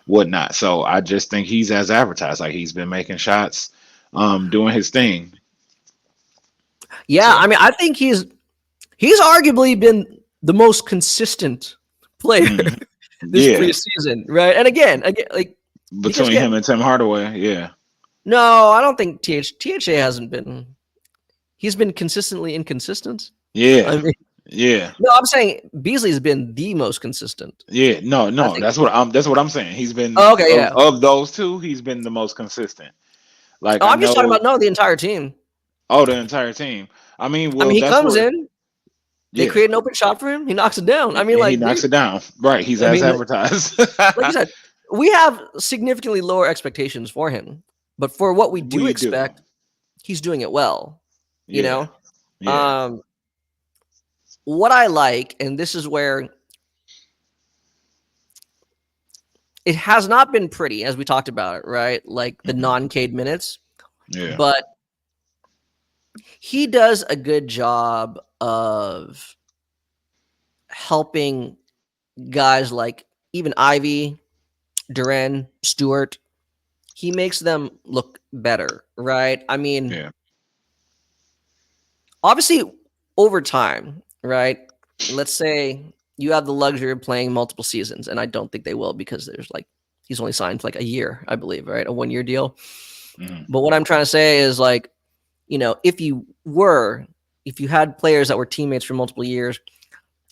[SPEAKER 1] whatnot. So I just think he's as advertised. Like he's been making shots, doing his thing.
[SPEAKER 2] Yeah,
[SPEAKER 1] So
[SPEAKER 2] I mean, I think he's arguably been the most consistent player
[SPEAKER 1] mhm.
[SPEAKER 2] this
[SPEAKER 1] Yeah,
[SPEAKER 2] preseason, right? And again, like because
[SPEAKER 1] between
[SPEAKER 2] again,
[SPEAKER 1] him and Tim Hardaway, yeah,
[SPEAKER 2] no, I don't think THA hasn't been. He's been consistently inconsistent. I
[SPEAKER 1] yeah,
[SPEAKER 2] mean,
[SPEAKER 1] yeah,
[SPEAKER 2] no, I'm saying Beasley's been the most consistent.
[SPEAKER 1] yeah. No,
[SPEAKER 2] I
[SPEAKER 1] no,
[SPEAKER 2] think.
[SPEAKER 1] that's what I'm saying. He's been
[SPEAKER 2] Oh, okay, yeah.
[SPEAKER 1] of those two, he's been the most consistent. Like
[SPEAKER 2] Oh,
[SPEAKER 1] I
[SPEAKER 2] I'm just talking
[SPEAKER 1] know,
[SPEAKER 2] about the entire team.
[SPEAKER 1] oh, the entire team. I mean,
[SPEAKER 2] I
[SPEAKER 1] well,
[SPEAKER 2] mean, he
[SPEAKER 1] that's
[SPEAKER 2] comes
[SPEAKER 1] where,
[SPEAKER 2] in, they
[SPEAKER 1] yeah.
[SPEAKER 2] create an open shot for him, he knocks it down. I mean,
[SPEAKER 1] And he
[SPEAKER 2] like,
[SPEAKER 1] knocks
[SPEAKER 2] dude.
[SPEAKER 1] it down. Right. He's
[SPEAKER 2] I
[SPEAKER 1] as
[SPEAKER 2] mean,
[SPEAKER 1] advertised.
[SPEAKER 2] like you said, we have significantly lower expectations for him, but for what we do
[SPEAKER 1] We do.
[SPEAKER 2] expect, he's doing it well. You
[SPEAKER 1] Yeah.
[SPEAKER 2] know,
[SPEAKER 1] Yeah.
[SPEAKER 2] um, what I like, and this is where it has not been pretty, as we talked about it, right? Like the
[SPEAKER 1] Mhm.
[SPEAKER 2] non-Cade minutes,
[SPEAKER 1] Yeah.
[SPEAKER 2] but he does a good job of helping guys like even Ivy, Duren, Stewart. He makes them look better, right? I mean,
[SPEAKER 1] Yeah.
[SPEAKER 2] obviously, over time, right? Let's say you have the luxury of playing multiple seasons, and I don't think they will because there's like he's only signed for like a year, I believe, right? A 1-year deal.
[SPEAKER 1] Mhm.
[SPEAKER 2] But what I'm trying to say is like, if you had players that were teammates for multiple years,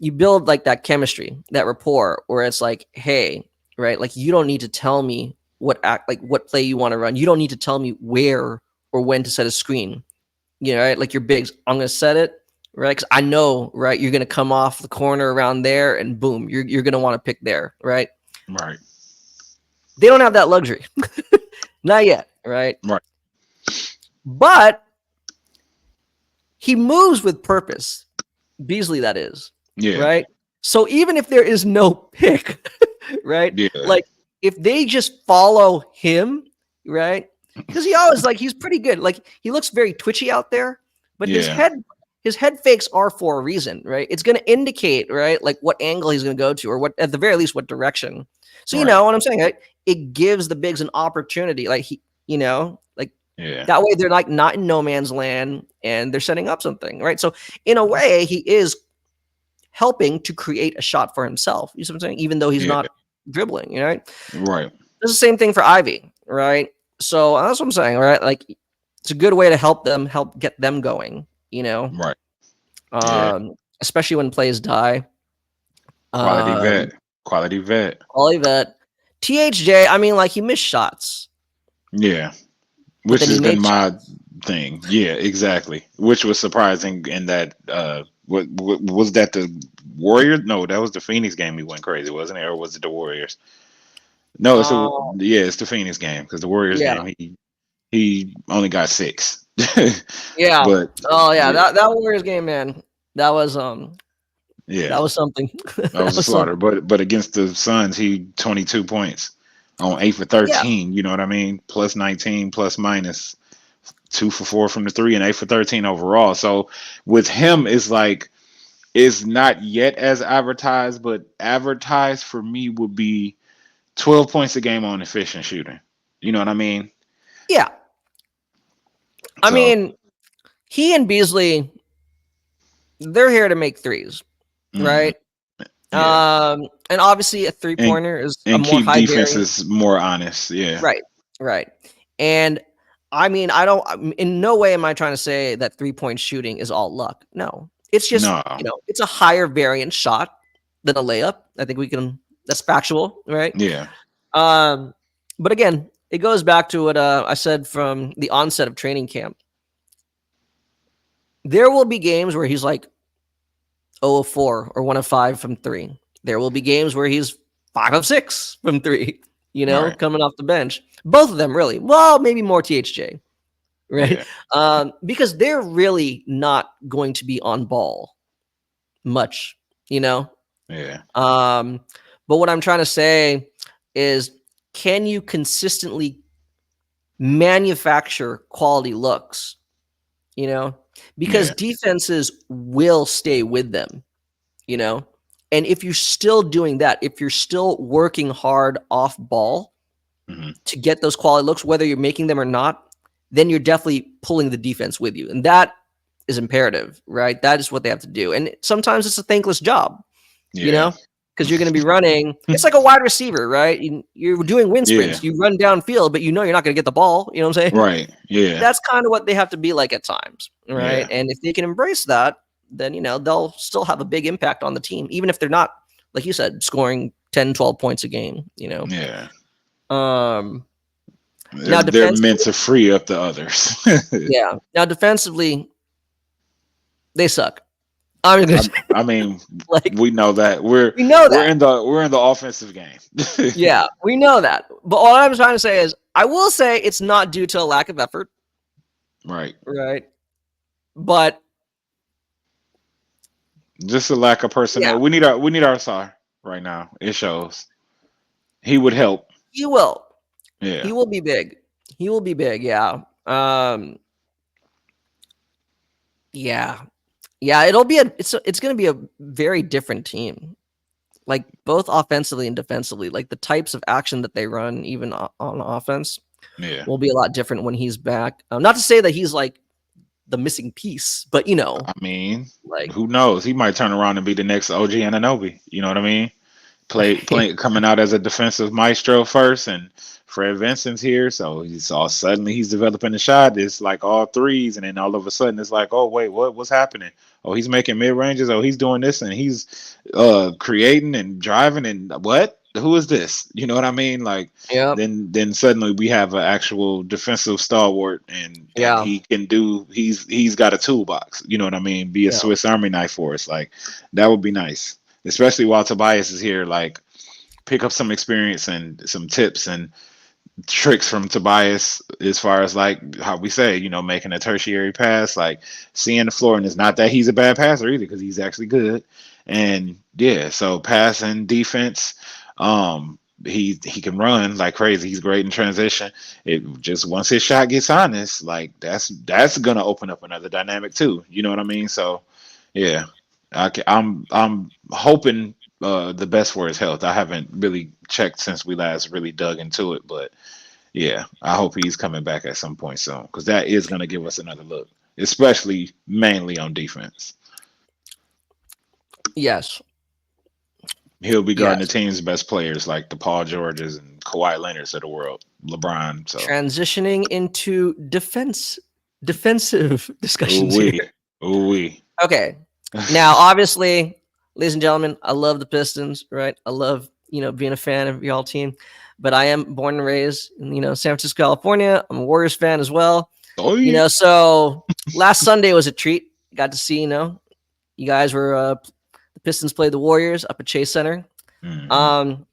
[SPEAKER 2] you build like that chemistry, that rapport, where it's like, hey, right, like you don't need to tell me what play you want to run. You don't need to tell me where or when to set a screen. Right, like your bigs, I'm gonna set it right because I know, right, you're gonna come off the corner around there, and boom, you're gonna want to pick there, right?
[SPEAKER 1] Right.
[SPEAKER 2] They don't have that luxury, not yet, right?
[SPEAKER 1] Right.
[SPEAKER 2] But he moves with purpose. Beasley, that is,
[SPEAKER 1] Yeah.
[SPEAKER 2] right? So even if there is no pick, right?
[SPEAKER 1] Yeah.
[SPEAKER 2] Like if they just follow him, right? Because he always he's pretty good. Like he looks very twitchy out there, but
[SPEAKER 1] Yeah.
[SPEAKER 2] his head fakes are for a reason, right? It's going to indicate, right, like what angle he's going to go to, or what at the very least what direction. So you
[SPEAKER 1] Right.
[SPEAKER 2] know what I'm saying, right? It gives the bigs an opportunity, like like
[SPEAKER 1] Yeah.
[SPEAKER 2] that way they're like not in no man's land and they're setting up something, right? So in a way, he is helping to create a shot for himself. You see what I'm saying? Even though he's
[SPEAKER 1] Yeah.
[SPEAKER 2] not dribbling, right?
[SPEAKER 1] Right.
[SPEAKER 2] It's the same thing for Ivey, right? So that's what I'm saying, right? Like it's a good way to help get them going,
[SPEAKER 1] Right. Yeah.
[SPEAKER 2] especially when plays die.
[SPEAKER 1] Quality
[SPEAKER 2] Um,
[SPEAKER 1] vet. Quality vet.
[SPEAKER 2] Ollie Vet, THJ. I mean, like he missed shots,
[SPEAKER 1] Yeah.
[SPEAKER 2] but
[SPEAKER 1] Which
[SPEAKER 2] then he
[SPEAKER 1] has been
[SPEAKER 2] made
[SPEAKER 1] my
[SPEAKER 2] shots.
[SPEAKER 1] thing. Yeah, exactly. Which was surprising in that what was that the Warriors? No, that was the Phoenix game he went crazy, wasn't it? Or was it the Warriors? No,
[SPEAKER 2] Oh,
[SPEAKER 1] it's the Phoenix game because the Warriors
[SPEAKER 2] yeah,
[SPEAKER 1] game he only got 6.
[SPEAKER 2] yeah.
[SPEAKER 1] But
[SPEAKER 2] Oh, yeah.
[SPEAKER 1] yeah,
[SPEAKER 2] That Warriors game, man. That was
[SPEAKER 1] yeah,
[SPEAKER 2] that was something.
[SPEAKER 1] that
[SPEAKER 2] That
[SPEAKER 1] was a
[SPEAKER 2] was
[SPEAKER 1] slaughter.
[SPEAKER 2] something.
[SPEAKER 1] But against the Suns, he 22 points on 8 for
[SPEAKER 2] Yeah,
[SPEAKER 1] 13. You know what I mean? Plus 19, plus minus 2 for 4 from the three, and 8 for 13 overall. So with him, it's not yet as advertised, but advertised for me would be 12 points a game on efficient shooting. You know what I mean?
[SPEAKER 2] yeah. I
[SPEAKER 1] So,
[SPEAKER 2] mean, he and Beasley, they're here to make threes,
[SPEAKER 1] mhm,
[SPEAKER 2] right?
[SPEAKER 1] yeah,
[SPEAKER 2] And obviously a
[SPEAKER 1] and
[SPEAKER 2] three-pointer is a
[SPEAKER 1] and
[SPEAKER 2] more
[SPEAKER 1] keep
[SPEAKER 2] high variance.
[SPEAKER 1] defenses more honest. Yeah,
[SPEAKER 2] Right, right. And I mean, in no way am I trying to say that three-point shooting is all luck. No, it's just,
[SPEAKER 1] no,
[SPEAKER 2] it's a higher variance shot than a layup. I think that's factual, right?
[SPEAKER 1] yeah,
[SPEAKER 2] Um, but again, it goes back to what I said from the onset of training camp. There will be games where he's like 0 of 4 or 1 of 5 from 3. There will be games where he's 5 of 6 from 3,
[SPEAKER 1] right,
[SPEAKER 2] coming off the bench. Both of them really. Well, maybe more THJ, right?
[SPEAKER 1] yeah,
[SPEAKER 2] Because they're really not going to be on ball much, you know?
[SPEAKER 1] yeah,
[SPEAKER 2] Um, but what I'm trying to say is, can you consistently manufacture quality looks, because
[SPEAKER 1] yeah,
[SPEAKER 2] defenses will stay with them, you know? And if you're still doing that, if you're still working hard off ball
[SPEAKER 1] hmm
[SPEAKER 2] to get those quality looks, whether you're making them or not, then you're definitely pulling the defense with you. And that is imperative, right? That is what they have to do. And sometimes it's a thankless job,
[SPEAKER 1] yeah,
[SPEAKER 2] because you're going to be running. It's like a wide receiver, right? You're doing wind
[SPEAKER 1] yeah,
[SPEAKER 2] sprints. You run downfield, but you're not going to get the ball. You know what I'm saying?
[SPEAKER 1] right, yeah,
[SPEAKER 2] That's kind of what they have to be like at times, right?
[SPEAKER 1] yeah,
[SPEAKER 2] And if they can embrace that, then they'll still have a big impact on the team, even if they're not, like you said, scoring 10, 12 points a game.
[SPEAKER 1] yeah.
[SPEAKER 2] Um now
[SPEAKER 1] They're meant
[SPEAKER 2] defensively,
[SPEAKER 1] to free up the others.
[SPEAKER 2] yeah. Now defensively, they suck. I'm just gonna
[SPEAKER 1] I mean,
[SPEAKER 2] like
[SPEAKER 1] we know that we're
[SPEAKER 2] we know
[SPEAKER 1] we're
[SPEAKER 2] that.
[SPEAKER 1] in the offensive game.
[SPEAKER 2] Yeah, we know that. But all I'm trying to say is I will say it's not due to a lack of effort,
[SPEAKER 1] Right.
[SPEAKER 2] right? But
[SPEAKER 1] Just a lack of
[SPEAKER 2] yeah,
[SPEAKER 1] personnel. We need our star right now. It shows. He would help.
[SPEAKER 2] he will. He
[SPEAKER 1] Yeah.
[SPEAKER 2] will be big. He will be big, yeah. Yeah. Yeah, it's going to be a very different team. Like both offensively and defensively, like the types of action that they run even on offense
[SPEAKER 1] Yeah.
[SPEAKER 2] will be a lot different when he's back. Not to say that he's like the missing piece, but
[SPEAKER 1] I mean,
[SPEAKER 2] like
[SPEAKER 1] who knows? He might turn around and be the next OG Ananobi. You know what I mean? Play coming out as a defensive maestro first, and Fred Vincent's here, so he's all suddenly he's developing a shot. It's like all threes, and then all of a sudden it's like, oh wait, what's happening? Oh, he's making mid ranges. Oh, he's doing this, and he's creating and driving, and what? Who is this? You know what I mean? Like
[SPEAKER 2] yeah,
[SPEAKER 1] then suddenly we have an actual defensive stalwart, and
[SPEAKER 2] yeah,
[SPEAKER 1] he can do. He's got a toolbox. You know what I mean? Be a
[SPEAKER 2] yeah,
[SPEAKER 1] Swiss Army knife for us. Like that would be nice, especially while Tobias is here. Like pick up some experience and some tips and tricks from Tobias as far as like how we say, making a tertiary pass, like seeing the floor. And it's not that he's a bad passer either, because he's actually good. And yeah, so pass and defense. he can run like crazy. He's great in transition. It just once his shot gets honest, like that's gonna open up another dynamic too. You know what I mean? So yeah, I'm hoping the best for his health. I haven't really checked since we last really dug into it, but yeah, I hope he's coming back at some point soon because that is gonna give us another look, especially mainly on defense.
[SPEAKER 2] Yes.
[SPEAKER 1] He'll be guarding the
[SPEAKER 2] Yes.
[SPEAKER 1] team's best players like the Paul Georges and Kawhi Leonards of the world, LeBron. So,
[SPEAKER 2] Transitioning into defensive
[SPEAKER 1] ooh
[SPEAKER 2] discussions here.
[SPEAKER 1] wee, ooh wee.
[SPEAKER 2] Okay. Now, obviously, ladies and gentlemen, I love the Pistons, right? I love, being a fan of y'all team, but I am born and raised in, San Francisco, California. I'm a Warriors fan as well.
[SPEAKER 1] Oh yeah.
[SPEAKER 2] So last Sunday was a treat. Got to see, you guys were, the Pistons played the Warriors up at Chase Center.
[SPEAKER 1] Mhm.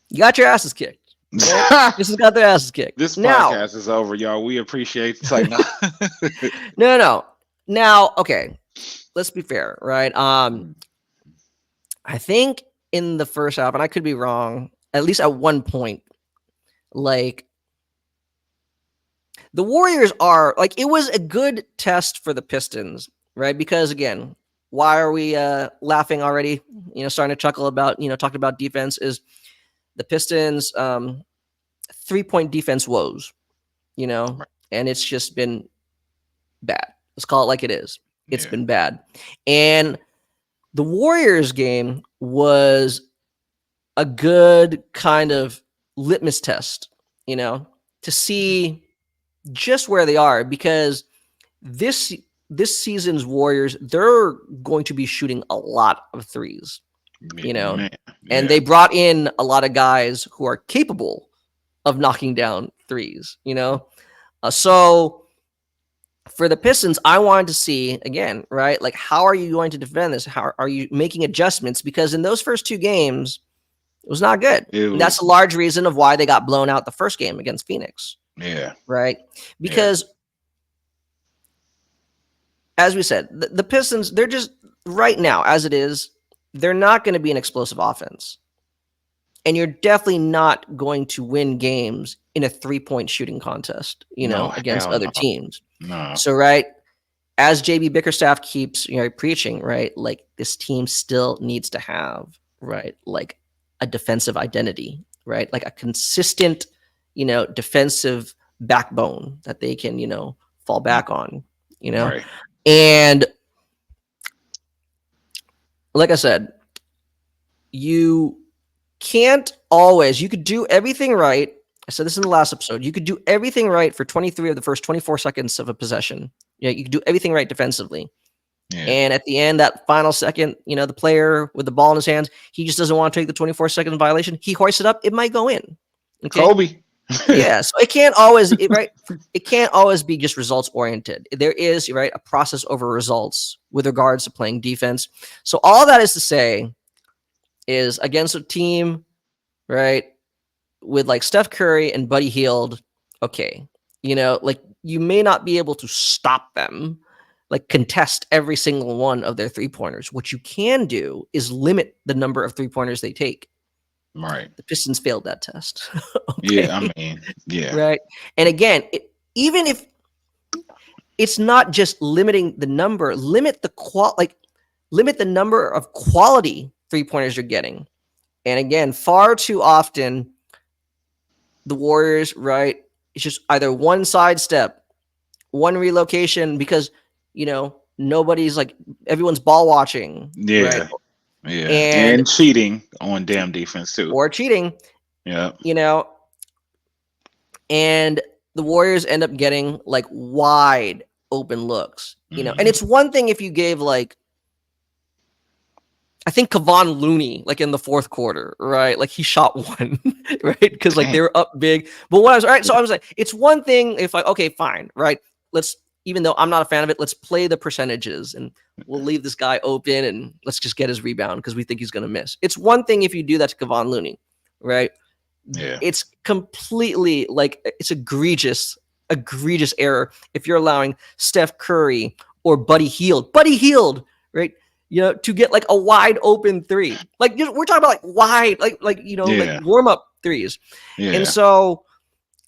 [SPEAKER 2] You got your asses kicked. Right? Pistons got their asses kicked.
[SPEAKER 1] This
[SPEAKER 2] Now,
[SPEAKER 1] podcast is over, y'all. We appreciate it's like
[SPEAKER 2] no. Now, okay, let's be fair, right? I think in the first half, and I could be wrong, at least at one point, like the Warriors are like it was a good test for the Pistons, right? Because again, why are we laughing already? Starting to chuckle about talking about defense is the Pistons 3-point defense woes, and it's just been bad. Let's call it like it is. It's been bad. And the Warriors game was a good kind of litmus test, to see just where they are because this season's Warriors, they're going to be shooting a lot of threes,
[SPEAKER 1] Man,
[SPEAKER 2] and they brought in a lot of guys who are capable of knocking down threes, so for the Pistons, I wanted to see again, right? Like, how are you going to defend this? How are you making adjustments? Because in those first two games, it was not good. And that's a large reason of why they got blown out the first game against Phoenix.
[SPEAKER 1] Yeah.
[SPEAKER 2] Right? Because as we said, the Pistons, they're just right now, as it is, they're not going to be an explosive offense. And you're definitely not going to win games in a 3-point shooting contest, against other teams.
[SPEAKER 1] No.
[SPEAKER 2] So, right, as JB Bickerstaff keeps preaching, right, like this team still needs to have, right, like a defensive identity, right, like a consistent, defensive backbone that they can, fall back on,
[SPEAKER 1] Right.
[SPEAKER 2] And like I said, you could do everything right. I said this in the last episode. You could do everything right for 23 of the first 24 seconds of a possession. You could do everything right defensively. Yeah. And at the end, that final second, the player with the ball in his hands, he just doesn't want to take the 24-second violation. He hoists it up. It might go in. Okay?
[SPEAKER 1] Kobe.
[SPEAKER 2] Yeah. So it can't always, right? It can't always be just results oriented. There is, right, a process over results with regards to playing defense. So all that is to say is against a team, right, with like Steph Curry and Buddy Hield, okay, like you may not be able to stop them, like contest every single one of their 3-pointers. What you can do is limit the number of 3-pointers they take.
[SPEAKER 1] Right.
[SPEAKER 2] The Pistons failed that test. Okay?
[SPEAKER 1] Yeah, I mean, yeah.
[SPEAKER 2] Right. And again, even if it's not just limiting the number, limit the number of quality 3-pointers you're getting. And again, far too often, the Warriors, right, it's just either one sidestep, one relocation, because, nobody's like, everyone's ball watching.
[SPEAKER 1] Yeah.
[SPEAKER 2] Right?
[SPEAKER 1] Yeah. And cheating on damn defense, too.
[SPEAKER 2] Or cheating.
[SPEAKER 1] Yeah.
[SPEAKER 2] And the Warriors end up getting like wide open looks, and it's one thing if you gave like, I think Kevon Looney, like in the fourth quarter, right? Like he shot one, right? Because like they were up big. But what I was right, so I was like, it's one thing if like, okay, fine, right? Let's, even though I'm not a fan of it, let's play the percentages and we'll leave this guy open and let's just get his rebound because we think he's going to miss. It's one thing if you do that to Kevon Looney, right?
[SPEAKER 1] Yeah.
[SPEAKER 2] It's completely like it's egregious error if you're allowing Steph Curry or Buddy Hield, right? to get like a wide open three. Like we're talking about like wide, like
[SPEAKER 1] Yeah.
[SPEAKER 2] warm up threes. And
[SPEAKER 1] Yeah.
[SPEAKER 2] so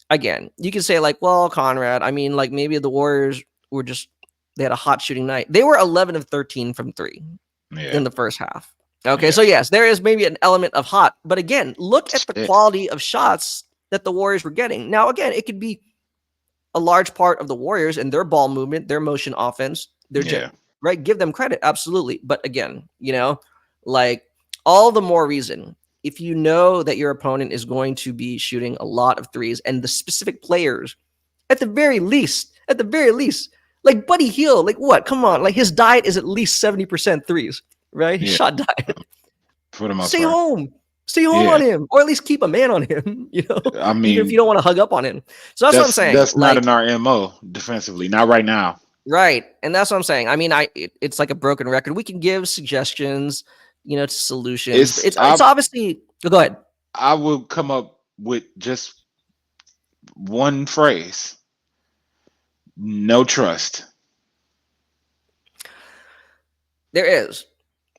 [SPEAKER 2] again, you can say like, well, Conrad, I mean, like maybe the Warriors were just they had a hot shooting night. They were 11 of 13 from three
[SPEAKER 1] Yeah.
[SPEAKER 2] in the first half. Okay,
[SPEAKER 1] Yeah.
[SPEAKER 2] so yes, there is maybe an element of hot, but again, look at the
[SPEAKER 1] Shit.
[SPEAKER 2] quality of shots that the Warriors were getting. Now, again, it could be a large part of the Warriors and their ball movement, their motion offense, their
[SPEAKER 1] Yeah.
[SPEAKER 2] right. Give them credit, absolutely. But again, like all the more reason if you know that your opponent is going to be shooting a lot of threes and the specific players, at the very least, like Buddy Hield, like what? Come on, like his diet is at least 70% threes, right? His
[SPEAKER 1] Yeah.
[SPEAKER 2] shot diet.
[SPEAKER 1] For the most
[SPEAKER 2] Stay
[SPEAKER 1] part.
[SPEAKER 2] home. Stay home
[SPEAKER 1] Yeah.
[SPEAKER 2] on him, or at least keep a man on him,
[SPEAKER 1] I
[SPEAKER 2] even if you
[SPEAKER 1] mean,
[SPEAKER 2] don't want to hug up on him. So that's what I'm saying.
[SPEAKER 1] that's not
[SPEAKER 2] Like,
[SPEAKER 1] in our MO defensively. Not right now.
[SPEAKER 2] right. And that's what I'm saying. I mean, it's like a broken record. We can give suggestions, to solutions.
[SPEAKER 1] It's
[SPEAKER 2] It's obviously go ahead.
[SPEAKER 1] I will come up with just one phrase. No trust.
[SPEAKER 2] There is.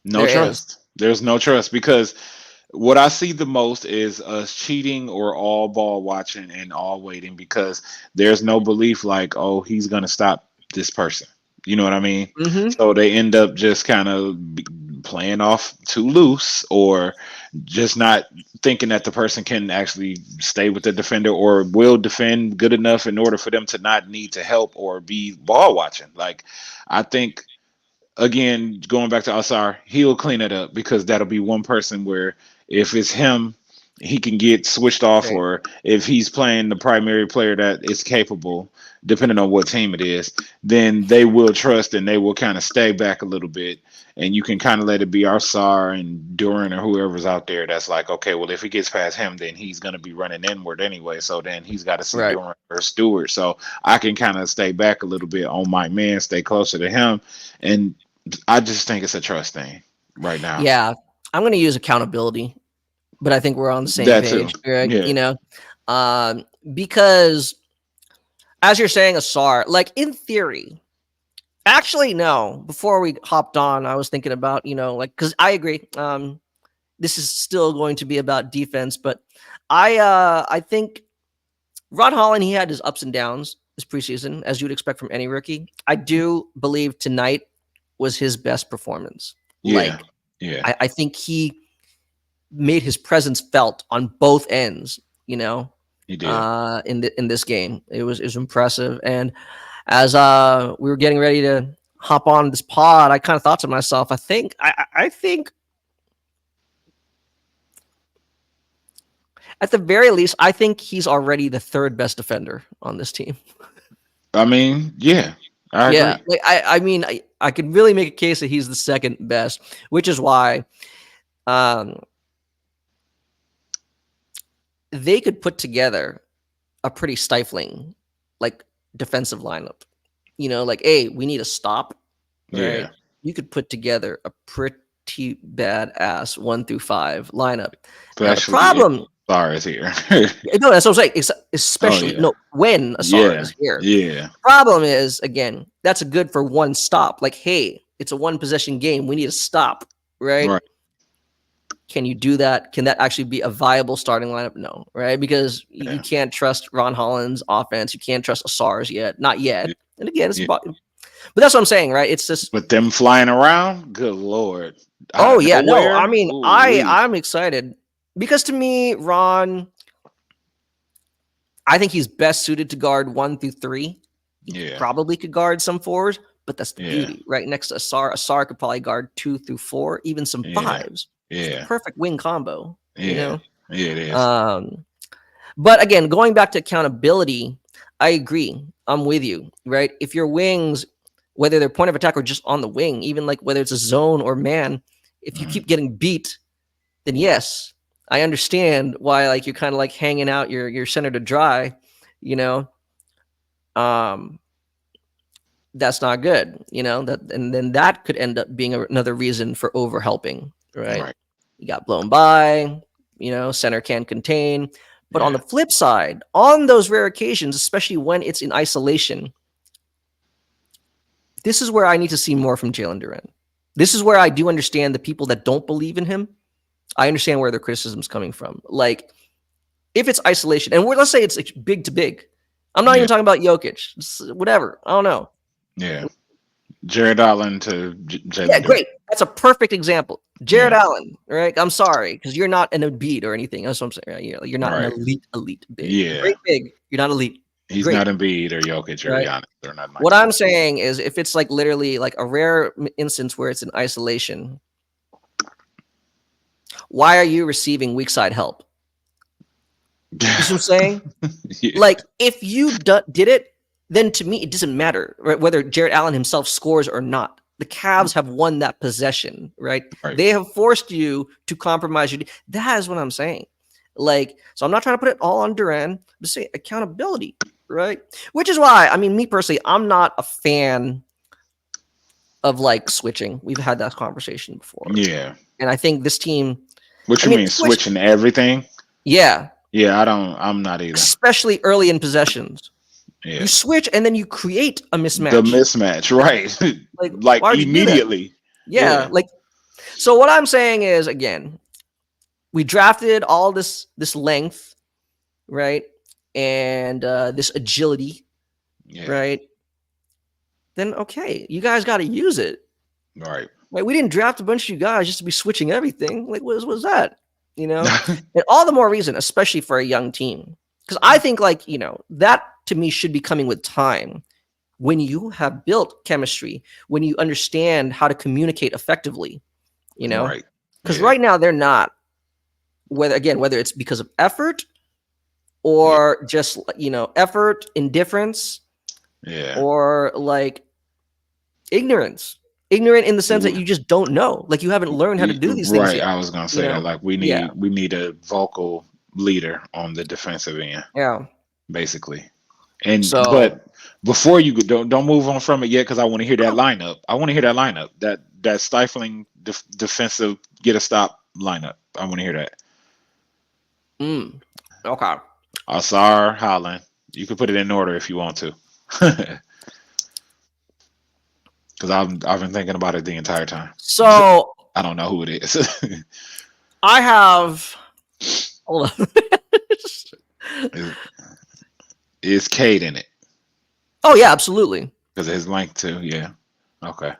[SPEAKER 1] No
[SPEAKER 2] There is.
[SPEAKER 1] trust. There's no trust because what I see the most is us cheating or all ball watching and all waiting because there's no belief like, oh, he's going to stop this person. You know what I mean?
[SPEAKER 2] Mm-hmm.
[SPEAKER 1] So they end up just kind of playing off too loose or just not thinking that the person can actually stay with the defender or will defend good enough in order for them to not need to help or be ball watching. Like, I think again, going back to Asar, he'll clean it up because that'll be one person where if it's him, he can get switched off,
[SPEAKER 2] Right.
[SPEAKER 1] or if he's playing the primary player that is capable, depending on what team it is, then they will trust and they will kind of stay back a little bit. And you can kind of let it be Asar and Duran or whoever's out there that's like, okay, well, if he gets past him, then he's going to be running inward anyway. So then he's got to see
[SPEAKER 2] Right.
[SPEAKER 1] Duran or Stewart. So I can kind of stay back a little bit on my man, stay closer to him. And I just think it's a trust thing right now.
[SPEAKER 2] Yeah. I'm going to use accountability, but I think we're on the same
[SPEAKER 1] That too.
[SPEAKER 2] page, Greg,
[SPEAKER 1] Yeah.
[SPEAKER 2] because as you're saying, Asar, like in theory, actually, no, before we hopped on, I was thinking about, like, cause I agree. This is still going to be about defense, but I think Ron Holland, he had his ups and downs this preseason, as you'd expect from any rookie. I do believe tonight was his best performance.
[SPEAKER 1] Yeah.
[SPEAKER 2] Like,
[SPEAKER 1] Yeah.
[SPEAKER 2] I think he made his presence felt on both ends,
[SPEAKER 1] He did.
[SPEAKER 2] in this game. It was impressive. And as we were getting ready to hop on this pod, I kind of thought to myself, I think at the very least, I think he's already the third best defender on this team.
[SPEAKER 1] I mean, yeah. I agree.
[SPEAKER 2] Yeah, like I mean, I could really make a case that he's the second best, which is why they could put together a pretty stifling, like, defensive lineup. Like, hey, we need a stop. Right?
[SPEAKER 1] Yeah.
[SPEAKER 2] You could put together a pretty badass 1 through 5 lineup. Now, the
[SPEAKER 1] Especially
[SPEAKER 2] problem,
[SPEAKER 1] Asar is here.
[SPEAKER 2] no, that's what I'm saying. Especially
[SPEAKER 1] yeah.
[SPEAKER 2] no, when Asar
[SPEAKER 1] Yeah.
[SPEAKER 2] is here.
[SPEAKER 1] Yeah.
[SPEAKER 2] Problem is, again, that's a good for one stop. Like, hey, it's a one possession game. We need a stop, right?
[SPEAKER 1] Right.
[SPEAKER 2] Can you do that? Can that actually be a viable starting lineup? No, right? Because
[SPEAKER 1] Yeah.
[SPEAKER 2] you can't trust Ron Holland's offense. You can't trust Asar's yet. Not yet.
[SPEAKER 1] Yeah.
[SPEAKER 2] And again, it's
[SPEAKER 1] Yeah.
[SPEAKER 2] about, but that's what I'm saying, right? It's just,
[SPEAKER 1] But them flying around, good Lord. Out
[SPEAKER 2] oh
[SPEAKER 1] of
[SPEAKER 2] yeah, no,
[SPEAKER 1] nowhere,
[SPEAKER 2] I mean,
[SPEAKER 1] ooh-wee.
[SPEAKER 2] I'm excited because to me, Ron, I think he's best suited to guard 1 through 3.
[SPEAKER 1] Yeah.
[SPEAKER 2] Probably could guard some 4s, but that's the
[SPEAKER 1] Yeah.
[SPEAKER 2] beauty. Right next to Asar, Asar could probably guard 2 through 4, even some
[SPEAKER 1] Yeah.
[SPEAKER 2] 5s.
[SPEAKER 1] Yeah.
[SPEAKER 2] Perfect wing combo.
[SPEAKER 1] Yeah. Yeah, it is.
[SPEAKER 2] But again, going back to accountability, I agree. I'm with you, right? If your wings, whether they're point of attack or just on the wing, even like whether it's a zone or man, if you keep getting beat, then yes, I understand why, like, you're kind of like hanging out your center to dry, that's not good, and then that could end up being another reason for overhelping, right?
[SPEAKER 1] Right.
[SPEAKER 2] You got blown by, center can't contain. But on
[SPEAKER 1] Yeah.
[SPEAKER 2] the flip side, on those rare occasions, especially when it's in isolation, this is where I need to see more from Jalen Duren. This is where I do understand the people that don't believe in him. I understand where their criticism's coming from. Like, if it's isolation, and let's say it's like big to big. I'm not even talking about Jokic. Whatever. I don't know.
[SPEAKER 1] Yeah. Jared Allen to Jaden.
[SPEAKER 2] Yeah, great. That's a perfect example. Jared Allen, right? I'm sorry, because you're not an Embiid or anything. That's what I'm saying. Right? You're not an elite big.
[SPEAKER 1] Yeah.
[SPEAKER 2] Great big. You're not elite.
[SPEAKER 1] He's
[SPEAKER 2] great.
[SPEAKER 1] not Embiid or Jokic or Giannis. Or not
[SPEAKER 2] what I'm saying is if it's like literally like a rare instance where it's in isolation, why are you receiving weak side help? You see what I'm saying? Like, if you did it, then to me, it doesn't matter, right? Whether Jared Allen himself scores or not. The Cavs have won that possession, right? They have forced you to compromise your. That is what I'm saying. Like, so I'm not trying to put it all on Durant. I'm just saying accountability, right? Which is why, I mean, me personally, I'm not a fan of like switching. We've had that conversation before.
[SPEAKER 1] Yeah.
[SPEAKER 2] And I think this team.
[SPEAKER 1] What you mean, switching everything?
[SPEAKER 2] Yeah.
[SPEAKER 1] Yeah, I'm not either.
[SPEAKER 2] Especially early in possessions.
[SPEAKER 1] Yeah.
[SPEAKER 2] You switch and then you create a mismatch.
[SPEAKER 1] The mismatch, right? like immediately.
[SPEAKER 2] Yeah. Like, so what I'm saying is, again, we drafted all this length, right? And this agility, right? Then okay, you guys got to use it.
[SPEAKER 1] Right.
[SPEAKER 2] Like, we didn't draft a bunch of you guys just to be switching everything. Like, what was that? You know? And all the more reason, especially for a young team. Because I think, like, you know, that to me should be coming with time. When you have built chemistry, when you understand how to communicate effectively, you know?
[SPEAKER 1] Right.
[SPEAKER 2] Because right now they're not. Whether it's because of effort or just, you know, effort, indifference, or like ignorance. Ignorant in the sense that you just don't know. Like, you haven't learned how to do these things yet.
[SPEAKER 1] I was gonna say that. Like, we need a vocal leader on the defensive end.
[SPEAKER 2] Yeah.
[SPEAKER 1] Basically. And so, but before you go, don't move on from it yet, because I want to hear that lineup. That stifling defensive get a stop lineup. I want to hear that.
[SPEAKER 2] Okay.
[SPEAKER 1] Asar, Holland. You can put it in order if you want to. Because I've been thinking about it the entire time.
[SPEAKER 2] So
[SPEAKER 1] I don't know who it is.
[SPEAKER 2] I have. Hold on.
[SPEAKER 1] Is Cade in it?
[SPEAKER 2] Oh yeah, absolutely.
[SPEAKER 1] Because of his length too. Yeah. Okay.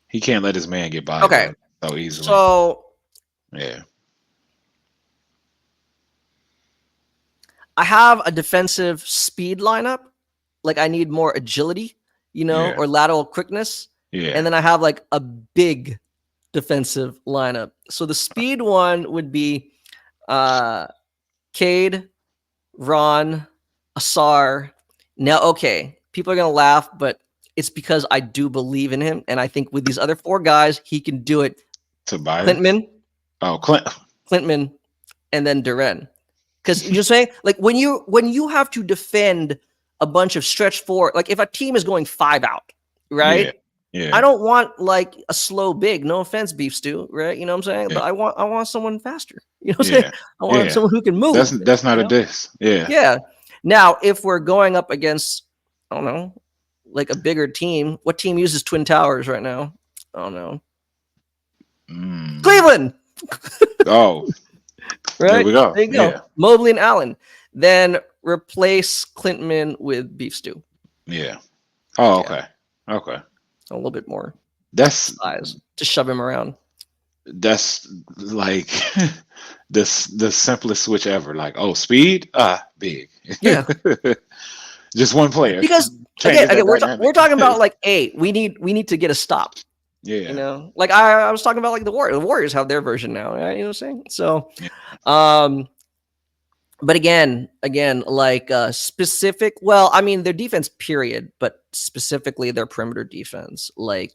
[SPEAKER 1] He can't let his man get by.
[SPEAKER 2] Okay.
[SPEAKER 1] So easily.
[SPEAKER 2] So
[SPEAKER 1] yeah.
[SPEAKER 2] I have a defensive speed lineup. Like, I need more agility, you know, or lateral quickness.
[SPEAKER 1] Yeah.
[SPEAKER 2] And then I have like a big defensive lineup. So the speed one would be Cade, Ron, Asar. Now, okay, people are going to laugh, but it's because I do believe in him. And I think with these other four guys, he can do it.
[SPEAKER 1] Tobias.
[SPEAKER 2] Clintman.
[SPEAKER 1] Oh,
[SPEAKER 2] Clintman. And then Duren. Because you're saying, like, when you have to defend a bunch of stretch four, like if a team is going 5 out, right?
[SPEAKER 1] Yeah.
[SPEAKER 2] I don't want like a slow big. No offense, Beef Stew, right? You know what I'm saying?
[SPEAKER 1] Yeah.
[SPEAKER 2] But I want someone faster. You know what I'm saying? I want someone who can move.
[SPEAKER 1] That's not a diss. Yeah.
[SPEAKER 2] Yeah. Now, if we're going up against, I don't know, like a bigger team, what team uses Twin Towers right now? I don't know. Cleveland.
[SPEAKER 1] Oh.
[SPEAKER 2] Right?
[SPEAKER 1] There we go.
[SPEAKER 2] There you go. Yeah. Mobley and Allen. Then replace Clintman with Beef Stew.
[SPEAKER 1] Yeah. Oh, okay. Yeah. Okay.
[SPEAKER 2] A little bit more.
[SPEAKER 1] That's
[SPEAKER 2] size to shove him around.
[SPEAKER 1] That's like the simplest switch ever. Like, oh, speed, big.
[SPEAKER 2] Yeah.
[SPEAKER 1] Just one player.
[SPEAKER 2] Because again, we're talking about like, hey, we need to get a stop.
[SPEAKER 1] Yeah.
[SPEAKER 2] You know, like I was talking about like the Warriors. The Warriors have their version now, right? You know what I'm saying? So, but again, like specific. Well, I mean, their defense, period, but specifically their perimeter defense, like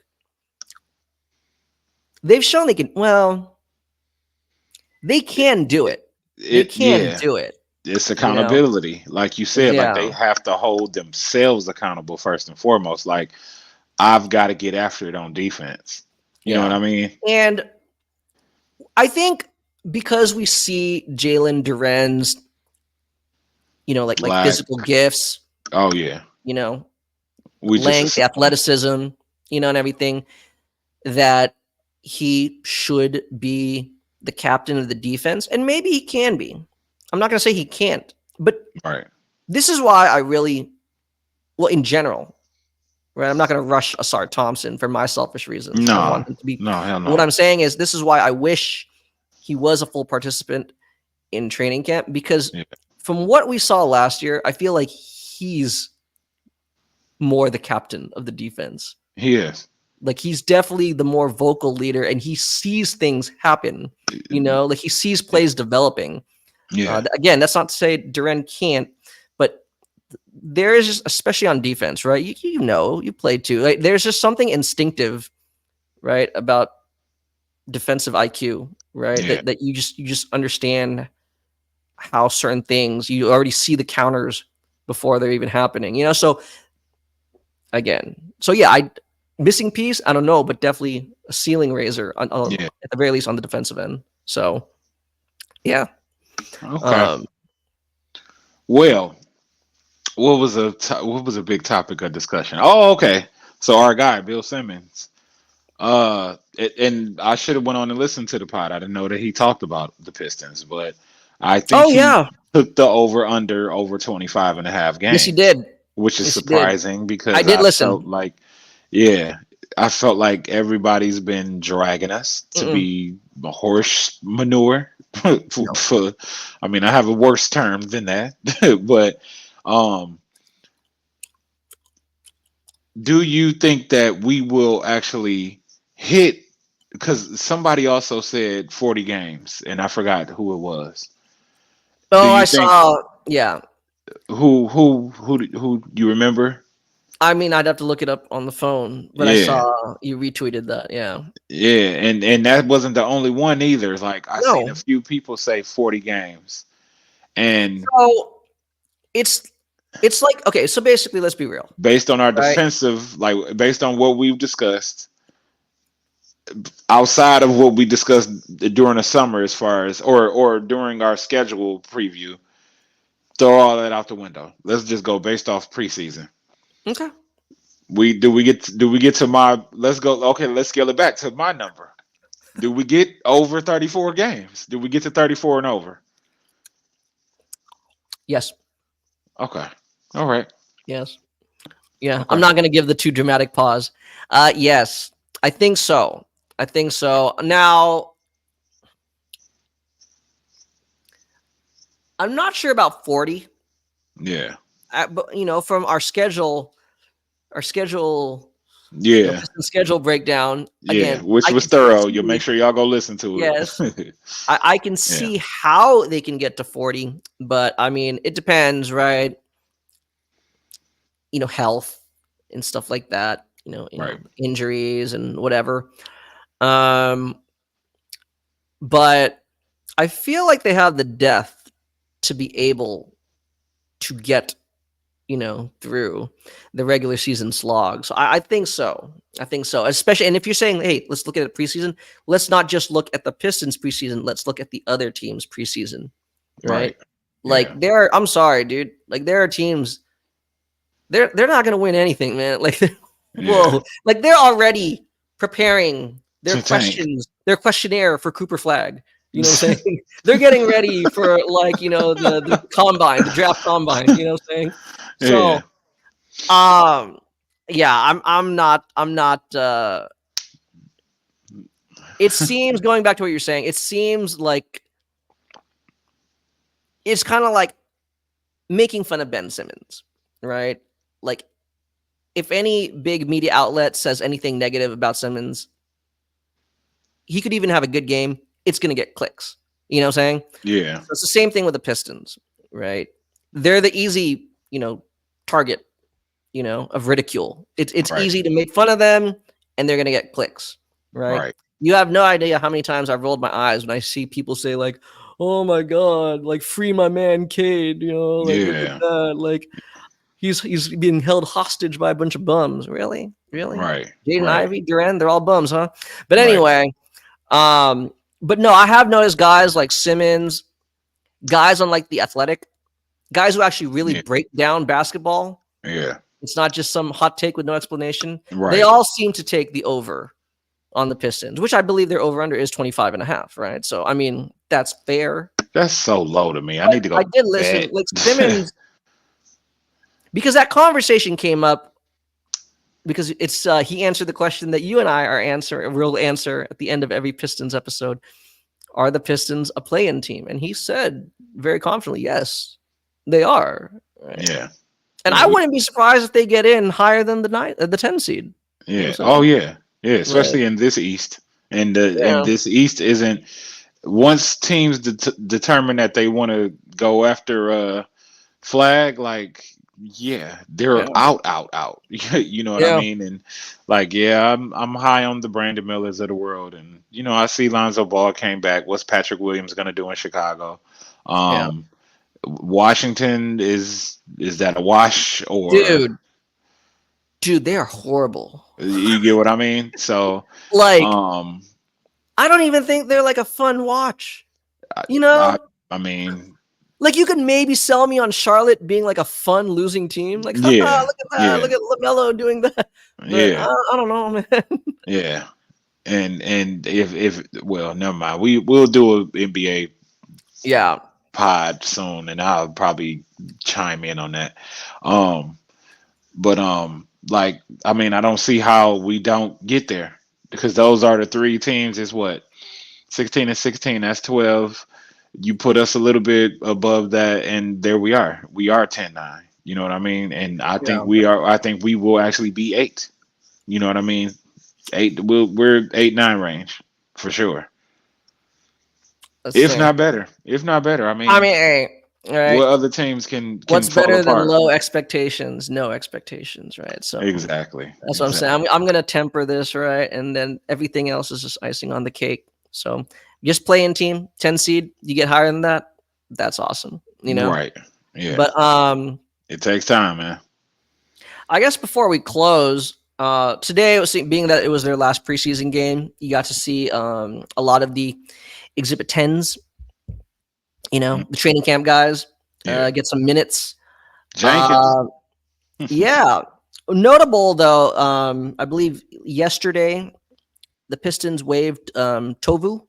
[SPEAKER 2] they've shown they can. Well, they can do it. They can do it.
[SPEAKER 1] It's accountability, you know? Like you said. Like they have to hold themselves accountable first and foremost. Like, I've got to get after it on defense. You know what I mean?
[SPEAKER 2] And I think because we see Jalen Duren's, you know, like physical gifts.
[SPEAKER 1] Oh yeah.
[SPEAKER 2] You know, length, athleticism, you know, and everything. that he should be the captain of the defense, and maybe he can be. I'm not going to say he can't, but
[SPEAKER 1] Right.
[SPEAKER 2] this is why I really, well, in general, right? I'm not going to rush Asar Thompson for my selfish reasons. I
[SPEAKER 1] No.
[SPEAKER 2] want him to be.
[SPEAKER 1] No. Hell
[SPEAKER 2] What
[SPEAKER 1] no.
[SPEAKER 2] I'm saying is, this is why I wish he was a full participant in training camp, because
[SPEAKER 1] Yeah.
[SPEAKER 2] from what we saw last year, I feel like he's more the captain of the defense.
[SPEAKER 1] He is.
[SPEAKER 2] Like, he's definitely the more vocal leader, and he sees things happen. Like he sees plays developing.
[SPEAKER 1] Yeah.
[SPEAKER 2] Again, that's not to say Duren can't, but there is just, especially on defense, right? You played too. Like, there's just something instinctive, right, about defensive IQ, right?
[SPEAKER 1] Yeah.
[SPEAKER 2] That you just understand how certain things, you already see the counters before they're even happening. So again, I missing piece, I don't know, but definitely a ceiling raiser on
[SPEAKER 1] Yeah.
[SPEAKER 2] at the very least on the defensive end. So yeah.
[SPEAKER 1] Okay. Well, what was a big topic of discussion? Oh, okay. So our guy Bill Simmons. And I should have went on and listened to the pod. I didn't know that he talked about the Pistons, but I think he took the over 25 and a half games.
[SPEAKER 2] Yes, he did.
[SPEAKER 1] Which is surprising because
[SPEAKER 2] I did listen.
[SPEAKER 1] Felt like, yeah, I felt like everybody's been dragging us to be horse manure. I mean, I have a worse term than that, but do you think that we will actually hit? Because somebody also said 40 games, and I forgot who it was.
[SPEAKER 2] Oh, I saw. Yeah.
[SPEAKER 1] Who you remember?
[SPEAKER 2] I mean, I'd have to look it up on the phone, but I saw you retweeted that. Yeah.
[SPEAKER 1] Yeah, and that wasn't the only one either. Like, I seen a few people say 40 games. And
[SPEAKER 2] so it's like, okay, so basically, let's be real.
[SPEAKER 1] Based on our defensive, like based on what we've discussed, outside of what we discussed during the summer, as far as or during our schedule preview, throw all that out the window. Let's just go based off preseason.
[SPEAKER 2] Okay.
[SPEAKER 1] Do we get to my? Let's go. Okay, let's scale it back to my number. Do we get over 34 games? Do we get to 34 and over?
[SPEAKER 2] Yes.
[SPEAKER 1] Okay. All right.
[SPEAKER 2] Yes. Yeah. Okay. I'm not going to give the too dramatic pause. Yes, I think so. Now, I'm not sure about 40.
[SPEAKER 1] Yeah.
[SPEAKER 2] But from our schedule.
[SPEAKER 1] Yeah.
[SPEAKER 2] Schedule breakdown. Again,
[SPEAKER 1] which was thorough. You'll make sure y'all go listen to it.
[SPEAKER 2] Yes. I can see how they can get to 40, but I mean, it depends, right? Health and stuff like that, injuries and whatever. But I feel like they have the depth to be able to get through the regular season slog. So I think so. Especially, and if you're saying, hey, let's look at it preseason, let's not just look at the Pistons preseason. Let's look at the other teams preseason, right? Like I'm sorry, dude. Like, there are teams, they're not going to win anything, man. Like, whoa, like they're already preparing their questionnaire for Cooper Flag. You know what I'm saying? They're getting ready for, like, the combine, the draft combine. You know what I'm saying? So, I'm not. It seems, going back to what you're saying, it seems like it's kind of like making fun of Ben Simmons, right? Like, if any big media outlet says anything negative about Simmons, he could even have a good game. It's going to get clicks. You know what I'm saying?
[SPEAKER 1] Yeah.
[SPEAKER 2] So it's the same thing with the Pistons, right? They're the easy, target, of ridicule. It's easy to make fun of them, and they're going to get clicks, right? You have no idea how many times I've rolled my eyes when I see people say, like, oh my God, like, free my man Cade, like, look at that. Like, he's being held hostage by a bunch of bums. Really?
[SPEAKER 1] Right.
[SPEAKER 2] Jaden, Ivey, Duren, they're all bums, huh? But anyway, but no, I have noticed guys like Simmons, guys on, like, The Athletic, guys who actually really break down basketball.
[SPEAKER 1] Yeah.
[SPEAKER 2] It's not just some hot take with no explanation. They all seem to take the over on the Pistons, which I believe their over-under is 25.5, right? So, I mean, that's fair.
[SPEAKER 1] That's so low to me. I
[SPEAKER 2] But
[SPEAKER 1] need to
[SPEAKER 2] I
[SPEAKER 1] go
[SPEAKER 2] did listen,
[SPEAKER 1] bet.
[SPEAKER 2] like Simmons, because that conversation came up because it's he answered the question that you and I will answer at the end of every Pistons episode. Are the Pistons a play-in team? And he said very confidently, yes, they are. Right?
[SPEAKER 1] Yeah.
[SPEAKER 2] And
[SPEAKER 1] Yeah,
[SPEAKER 2] I wouldn't be surprised if they get in higher than the 10 seed. You know
[SPEAKER 1] yeah.
[SPEAKER 2] what I'm
[SPEAKER 1] Oh
[SPEAKER 2] saying?
[SPEAKER 1] yeah. Yeah.
[SPEAKER 2] Right.
[SPEAKER 1] Especially in this East. And
[SPEAKER 2] Yeah.
[SPEAKER 1] this East isn't once teams determine that they want to go after flag, like yeah, they're
[SPEAKER 2] Yeah.
[SPEAKER 1] out. You know what I
[SPEAKER 2] Yeah.
[SPEAKER 1] mean? And like, yeah, I'm high on the Brandon Millers of the world, and I see Lonzo Ball came back. What's Patrick Williams gonna do in Chicago?
[SPEAKER 2] Yeah.
[SPEAKER 1] Um, Washington is that a wash or
[SPEAKER 2] Dude, they are horrible.
[SPEAKER 1] you get what I mean? So,
[SPEAKER 2] Like,
[SPEAKER 1] um,
[SPEAKER 2] I don't even think they're like a fun watch.
[SPEAKER 1] I,
[SPEAKER 2] You
[SPEAKER 1] I,
[SPEAKER 2] know?
[SPEAKER 1] I mean,
[SPEAKER 2] Like you could maybe sell me on Charlotte being like a fun losing team. Like, haha,
[SPEAKER 1] yeah,
[SPEAKER 2] look at that.
[SPEAKER 1] yeah,
[SPEAKER 2] Look at LaMelo doing that. But
[SPEAKER 1] yeah,
[SPEAKER 2] I don't know, man.
[SPEAKER 1] yeah. And if well, never mind. We'll do a NBA
[SPEAKER 2] Yeah.
[SPEAKER 1] pod soon, and I'll probably chime in on that. Um, but like I mean, I don't see how we don't get there because those are the three teams. Is what 16 and 16. That's 12. You put us a little bit above that, and there we are. We are 10-9. You know what I mean? And I think
[SPEAKER 2] Yeah.
[SPEAKER 1] we are. I think we will actually be 8. You know what I mean? 8. We're 8-9 range for sure.
[SPEAKER 2] Let's
[SPEAKER 1] If
[SPEAKER 2] see.
[SPEAKER 1] not better. If not better. I
[SPEAKER 2] I
[SPEAKER 1] mean,
[SPEAKER 2] mean, hey, all right.
[SPEAKER 1] what other teams can
[SPEAKER 2] What's
[SPEAKER 1] fall
[SPEAKER 2] better than
[SPEAKER 1] apart?
[SPEAKER 2] low expectations? No expectations, right? So
[SPEAKER 1] Exactly.
[SPEAKER 2] that's what I'm saying.
[SPEAKER 1] Exactly.
[SPEAKER 2] I'm gonna temper this, right? And then everything else is just icing on the cake. So just playing team, 10 seed, you get higher than that, that's awesome. You know?
[SPEAKER 1] Right. Yeah.
[SPEAKER 2] But
[SPEAKER 1] It takes time, man.
[SPEAKER 2] I guess before we close, today it was being that it was their last preseason game, you got to see a lot of the exhibit 10s, the training camp guys,
[SPEAKER 1] Yeah.
[SPEAKER 2] get some minutes.
[SPEAKER 1] Jenkins.
[SPEAKER 2] Yeah. Notable though, I believe yesterday the Pistons waived Tovu.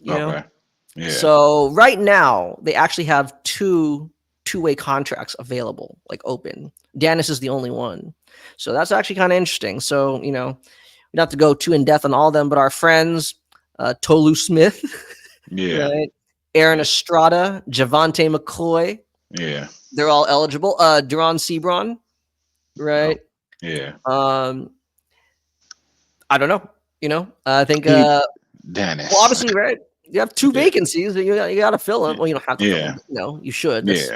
[SPEAKER 1] Okay. Yeah.
[SPEAKER 2] So right now they actually have two-way contracts available, like open. Dennis is the only one. So that's actually kind of interesting. So, we don't have to go too in depth on all of them, but our friends, Tolu Smith,
[SPEAKER 1] Yeah.
[SPEAKER 2] right? Aaron Estrada, Javante McCoy,
[SPEAKER 1] Yeah.
[SPEAKER 2] they're all eligible. Duran Sebron, right?
[SPEAKER 1] Yeah.
[SPEAKER 2] I don't know. I think
[SPEAKER 1] Dennis.
[SPEAKER 2] well, obviously, right? You have two vacancies. You got to fill them. Well, you don't have to fill
[SPEAKER 1] Yeah.
[SPEAKER 2] them. You should. That's,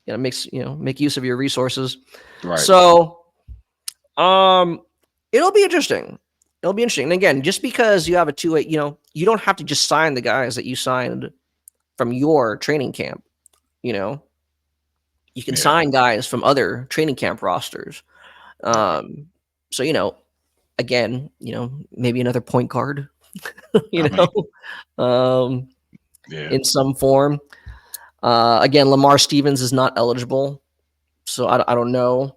[SPEAKER 1] Yeah.
[SPEAKER 2] make use of your resources.
[SPEAKER 1] Right.
[SPEAKER 2] So, it'll be interesting. It'll be interesting. And again, just because you have a two-way, you don't have to just sign the guys that you signed from your training camp. You can sign guys from other training camp rosters. So, again, maybe another point guard, in some form. Again, Lamar Stevens is not eligible, so I don't know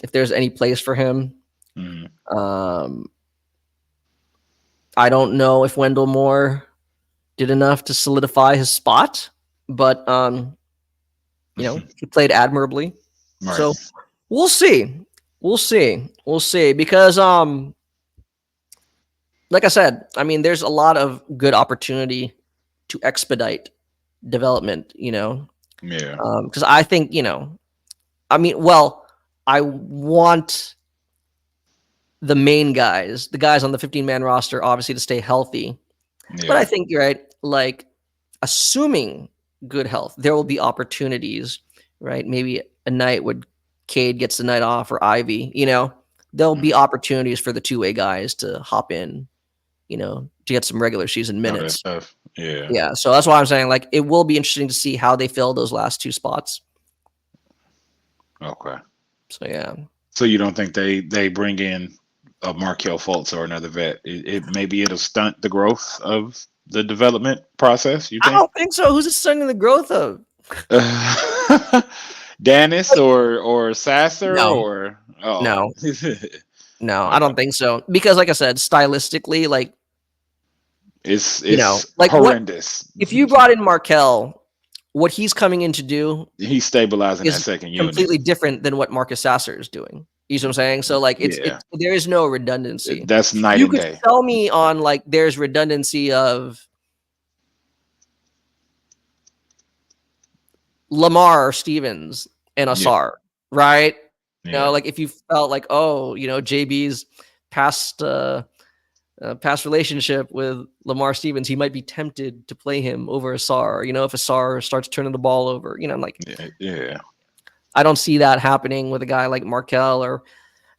[SPEAKER 2] if there's any place for him. I don't know if Wendell Moore did enough to solidify his spot, but he played admirably.
[SPEAKER 1] Right.
[SPEAKER 2] So we'll see. We'll see because like I said, I mean, there's a lot of good opportunity to expedite development,
[SPEAKER 1] Yeah.
[SPEAKER 2] because I think, I want the main guys, the guys on the 15-man roster, obviously to stay healthy.
[SPEAKER 1] Yeah.
[SPEAKER 2] But I think you're right. Like, assuming good health, there will be opportunities, right? Maybe a night when Cade gets the night off or Ivey, there'll be opportunities for the two-way guys to hop in, to get some regular season minutes.
[SPEAKER 1] Stuff. Yeah.
[SPEAKER 2] Yeah. So that's why I'm saying, like, it will be interesting to see how they fill those last two spots.
[SPEAKER 1] Okay.
[SPEAKER 2] So, yeah.
[SPEAKER 1] So you don't think they bring in a Markelle Fultz or another vet? Maybe it'll stunt the growth of the development process, you think?
[SPEAKER 2] I don't think so. Who's it stunting the growth of?
[SPEAKER 1] Dennis or Sasser
[SPEAKER 2] No.
[SPEAKER 1] or
[SPEAKER 2] No. No, I
[SPEAKER 1] Okay.
[SPEAKER 2] don't think so. Because, like I said, stylistically, like
[SPEAKER 1] It's
[SPEAKER 2] like what
[SPEAKER 1] horrendous.
[SPEAKER 2] if you brought in Markel? What he's coming in to do
[SPEAKER 1] He's stabilizing that
[SPEAKER 2] is
[SPEAKER 1] second unit.
[SPEAKER 2] completely different than what Marcus Sasser is doing. You see what I'm saying? So like
[SPEAKER 1] Yeah,
[SPEAKER 2] there is no redundancy.
[SPEAKER 1] that's night
[SPEAKER 2] You
[SPEAKER 1] and
[SPEAKER 2] could
[SPEAKER 1] day.
[SPEAKER 2] sell me on like there's redundancy of Lamar Stevens and
[SPEAKER 1] Yeah,
[SPEAKER 2] Asar, right?
[SPEAKER 1] yeah,
[SPEAKER 2] Like if you felt like, oh, JB's past past relationship with Lamar Stevens, he might be tempted to play him over Asar. If Asar starts turning the ball over, like
[SPEAKER 1] yeah, yeah.
[SPEAKER 2] I don't see that happening with a guy like Markel, or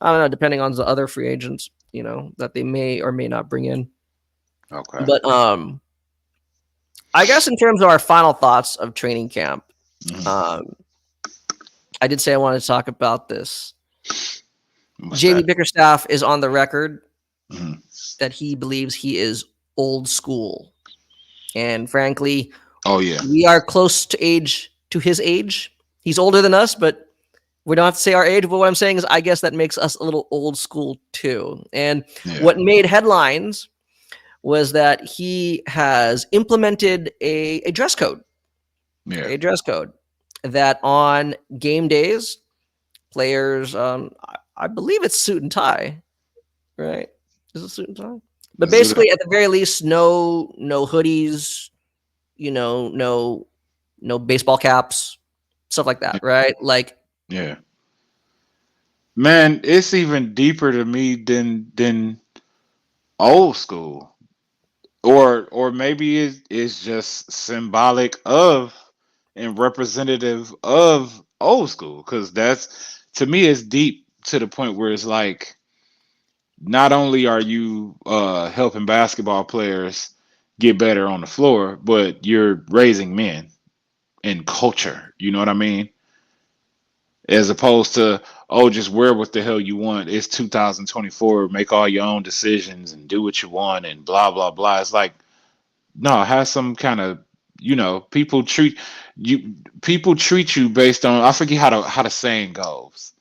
[SPEAKER 2] I don't know, depending on the other free agents, that they may or may not bring in.
[SPEAKER 1] Okay.
[SPEAKER 2] But I guess in terms of our final thoughts of training camp,
[SPEAKER 1] Mhm.
[SPEAKER 2] um, I did say I wanted to talk about this.
[SPEAKER 1] What's
[SPEAKER 2] JB
[SPEAKER 1] that?
[SPEAKER 2] Bickerstaff is on the record
[SPEAKER 1] Mhm.
[SPEAKER 2] that he believes he is old school. And frankly,
[SPEAKER 1] Oh yeah,
[SPEAKER 2] we are close to his age. He's older than us, but we don't have to say our age. But what I'm saying is, I guess that makes us a little old school too. And
[SPEAKER 1] yeah,
[SPEAKER 2] what made headlines was that he has implemented a dress code,
[SPEAKER 1] yeah.
[SPEAKER 2] that on game days, players, I believe it's suit and tie, right? Is it suit and tie? But
[SPEAKER 1] Is it
[SPEAKER 2] basically, at the very least, no hoodies, no baseball caps, stuff like that, right? Like,
[SPEAKER 1] yeah. Man, it's even deeper to me than old school. Or maybe it's just symbolic of and representative of old school. Because that's, to me, it's deep to the point where it's like, not only are you helping basketball players get better on the floor, but you're raising men in culture. You know what I mean? As opposed to, oh, just wear what the hell you want. It's 2024. Make all your own decisions and do what you want and blah blah blah. It's like, no, have some kind of, people treat you, based on, I forget how the saying goes,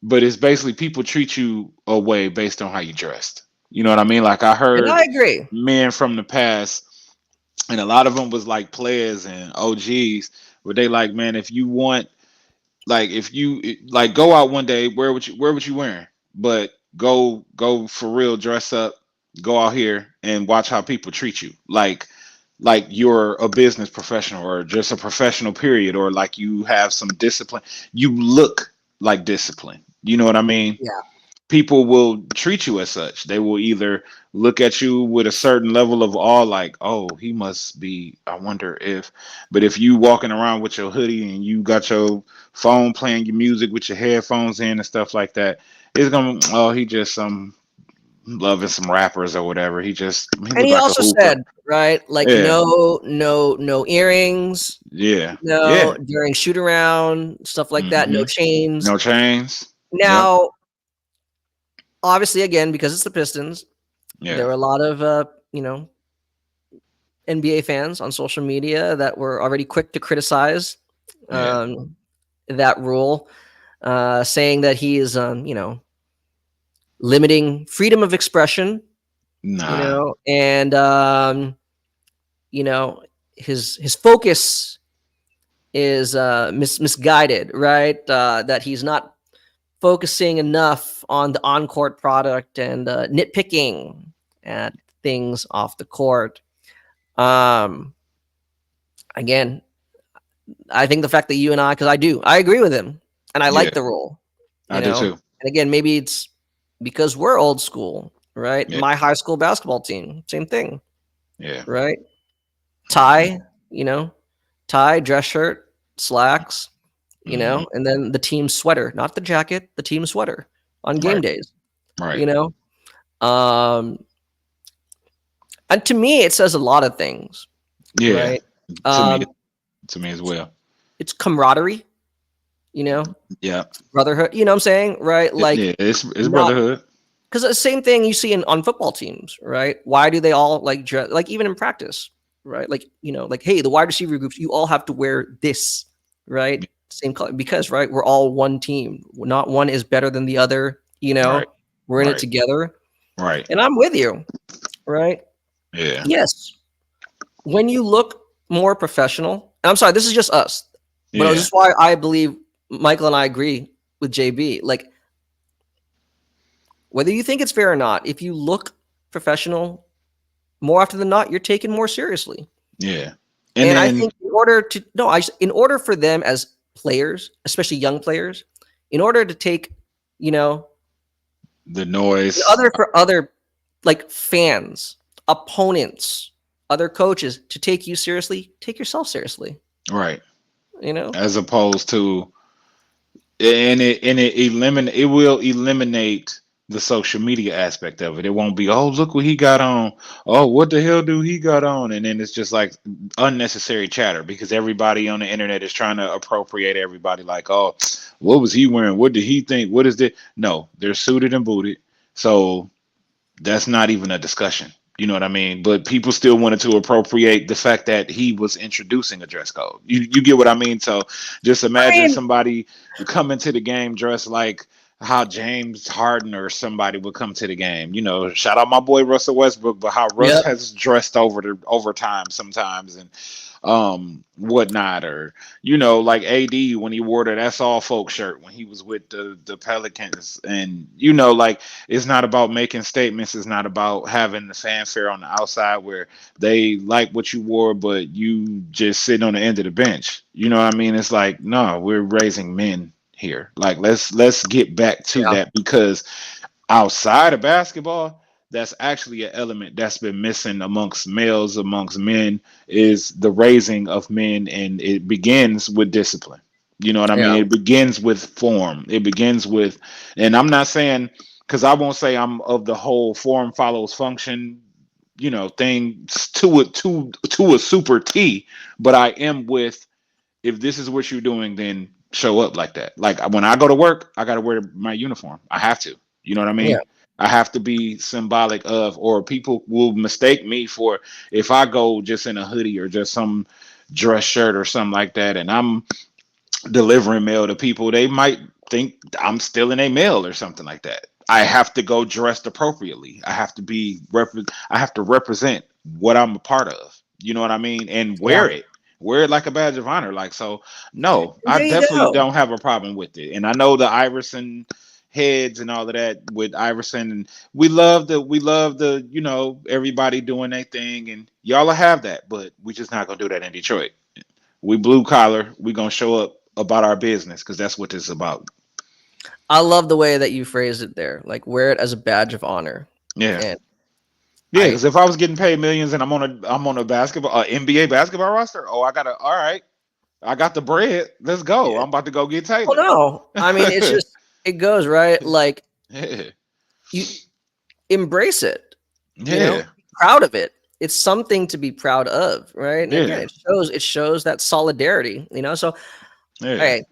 [SPEAKER 1] but it's basically people treat you a way based on how you dressed. You know what I mean? Like, I
[SPEAKER 2] and
[SPEAKER 1] heard
[SPEAKER 2] I agree.
[SPEAKER 1] men from the past, and a lot of them was like players and OGs, where they like, man, if you want, like, if you like, go out one day, where would you wearing? But go for real, dress up, go out here and watch how people treat you. Like you're a business professional or just a professional period, or like you have some discipline. You look like discipline. You know what I mean?
[SPEAKER 2] Yeah.
[SPEAKER 1] People will treat you as such. They will either look at you with a certain level of awe, like, oh, he must be, I wonder if, but if you walking around with your hoodie and you got your phone playing your music with your headphones in and stuff like that, it's gonna, oh, he just some loving some rappers or whatever. He
[SPEAKER 2] And
[SPEAKER 1] look
[SPEAKER 2] he
[SPEAKER 1] like a
[SPEAKER 2] also
[SPEAKER 1] hooper.
[SPEAKER 2] said, right, like
[SPEAKER 1] Yeah,
[SPEAKER 2] no earrings,
[SPEAKER 1] yeah,
[SPEAKER 2] no
[SPEAKER 1] yeah.
[SPEAKER 2] during shoot around, stuff like that, no
[SPEAKER 1] Hmm.
[SPEAKER 2] chains.
[SPEAKER 1] No chains. Yep.
[SPEAKER 2] Now, obviously, again, because it's the Pistons, there
[SPEAKER 1] Yeah.
[SPEAKER 2] were a lot of NBA fans on social media that were already quick to criticize
[SPEAKER 1] Yeah.
[SPEAKER 2] um, that rule, saying that he is, limiting freedom of expression,
[SPEAKER 1] Nah.
[SPEAKER 2] and you know, his focus is misguided, right? That he's not focusing enough on the on court product and nitpicking at things off the court. Um, Again, I think the fact that you and because I agree with him, and I
[SPEAKER 1] Yeah.
[SPEAKER 2] like the rule,
[SPEAKER 1] I do too.
[SPEAKER 2] And again, maybe it's because we're old school, right?
[SPEAKER 1] Yeah.
[SPEAKER 2] My high school basketball team, same thing,
[SPEAKER 1] Yeah.
[SPEAKER 2] right?
[SPEAKER 1] Hmm.
[SPEAKER 2] Tie, tie, dress shirt, slacks,
[SPEAKER 1] Hmm.
[SPEAKER 2] and then the team sweater, not the jacket, the team sweater on game
[SPEAKER 1] Right.
[SPEAKER 2] days,
[SPEAKER 1] Right.
[SPEAKER 2] you know? Um, and to me, it says a lot of things,
[SPEAKER 1] Yeah.
[SPEAKER 2] right?
[SPEAKER 1] To me,
[SPEAKER 2] Um,
[SPEAKER 1] to me as well.
[SPEAKER 2] it's camaraderie, you know,
[SPEAKER 1] Yeah.
[SPEAKER 2] brotherhood, you know what I'm saying? Right? Like,
[SPEAKER 1] Yeah. It's
[SPEAKER 2] not
[SPEAKER 1] brotherhood.
[SPEAKER 2] because the same thing you see on football teams, right? Why do they all like dress, like even in practice, right? Like, like, hey, the wide receiver groups, you all have to wear this, right? Same color, because, right, we're all one team. Not one is better than the other. You
[SPEAKER 1] Right.
[SPEAKER 2] know, we're in it
[SPEAKER 1] Right.
[SPEAKER 2] together,
[SPEAKER 1] Right.
[SPEAKER 2] and I'm with you, right?
[SPEAKER 1] Yeah.
[SPEAKER 2] Yes, when you look more professional, and I'm sorry, this is just us, but this
[SPEAKER 1] Yeah.
[SPEAKER 2] is why I believe Michael and I agree with JB. Like, whether you think it's fair or not, if you look professional, more often than not, you're taken more seriously.
[SPEAKER 1] Yeah. And
[SPEAKER 2] And I
[SPEAKER 1] then
[SPEAKER 2] think in order to no, in order for them as players, especially young players, in order to take, you know,
[SPEAKER 1] the
[SPEAKER 2] in
[SPEAKER 1] noise.
[SPEAKER 2] other for other like fans, opponents, other coaches to take you seriously, take yourself seriously.
[SPEAKER 1] Right.
[SPEAKER 2] You know?
[SPEAKER 1] As opposed to it will eliminate the social media aspect of it. It won't be, oh, look what he got on. Oh, what the hell do he got on? And then it's just like unnecessary chatter because everybody on the internet is trying to appropriate everybody like, oh, what was he wearing? What did he think? What is it? No, they're suited and booted. So that's not even a discussion. You know what I mean? But people still wanted to appropriate the fact that he was introducing a dress code. You get what I mean? So just
[SPEAKER 2] I
[SPEAKER 1] imagine
[SPEAKER 2] mean,
[SPEAKER 1] somebody coming to the game dressed like how James Harden or somebody would come to the game. You know, shout out my boy Russell Westbrook, but how Russ
[SPEAKER 2] yep,
[SPEAKER 1] has dressed over time sometimes and whatnot, or like AD when he wore the That's All Folk shirt when he was with the Pelicans, and like it's not about making statements, it's not about having the fanfare on the outside where they like what you wore but you just sitting on the end of the bench. You know what I mean? It's like, no, we're raising men here. Like let's get back to
[SPEAKER 2] yeah,
[SPEAKER 1] that, because outside of basketball, that's actually an element that's been missing amongst males, amongst men, is the raising of men, and it begins with discipline. You know what I mean?
[SPEAKER 2] yeah,
[SPEAKER 1] It begins with form. It begins with, and I'm not saying, because I won't say I'm of the whole form follows function, thing to a super T, but I am with, if this is what you're doing, then show up like that. Like when I go to work, I got to wear my uniform. I have to. You know what I
[SPEAKER 2] yeah,
[SPEAKER 1] mean? I have to be symbolic of, or people will mistake me for, if I go just in a hoodie or just some dress shirt or something like that, and I'm delivering mail to people, they might think I'm stealing a mail or something like that. I have to go dressed appropriately. I have to I have to represent what I'm a part of. You know what I mean? And
[SPEAKER 2] yeah.
[SPEAKER 1] wear it like a badge of honor. Like, so no,
[SPEAKER 2] And
[SPEAKER 1] I
[SPEAKER 2] there you
[SPEAKER 1] definitely
[SPEAKER 2] go.
[SPEAKER 1] don't have a problem with it. And I know the Iverson heads and all of that with Iverson, and we love the everybody doing their thing, and y'all will have that, but we just not gonna do that in Detroit. We blue collar. We gonna show up about our business because that's what this is about.
[SPEAKER 2] I love the way that you phrased it there. Like, wear it as a badge of honor.
[SPEAKER 1] Yeah,
[SPEAKER 2] And
[SPEAKER 1] yeah.
[SPEAKER 2] I
[SPEAKER 1] Because if I was getting paid millions and I'm on a basketball NBA basketball roster, oh, I gotta. All right, I got the bread. Let's go.
[SPEAKER 2] yeah.
[SPEAKER 1] I'm about to go get
[SPEAKER 2] Oh
[SPEAKER 1] Taylor.
[SPEAKER 2] no. I mean, it's just it goes, right? Like,
[SPEAKER 1] Yeah,
[SPEAKER 2] you embrace it,
[SPEAKER 1] yeah,
[SPEAKER 2] be proud of it. It's something to be proud of, right? And again,
[SPEAKER 1] yeah,
[SPEAKER 2] it shows that solidarity, So,
[SPEAKER 1] yeah.
[SPEAKER 2] hey, it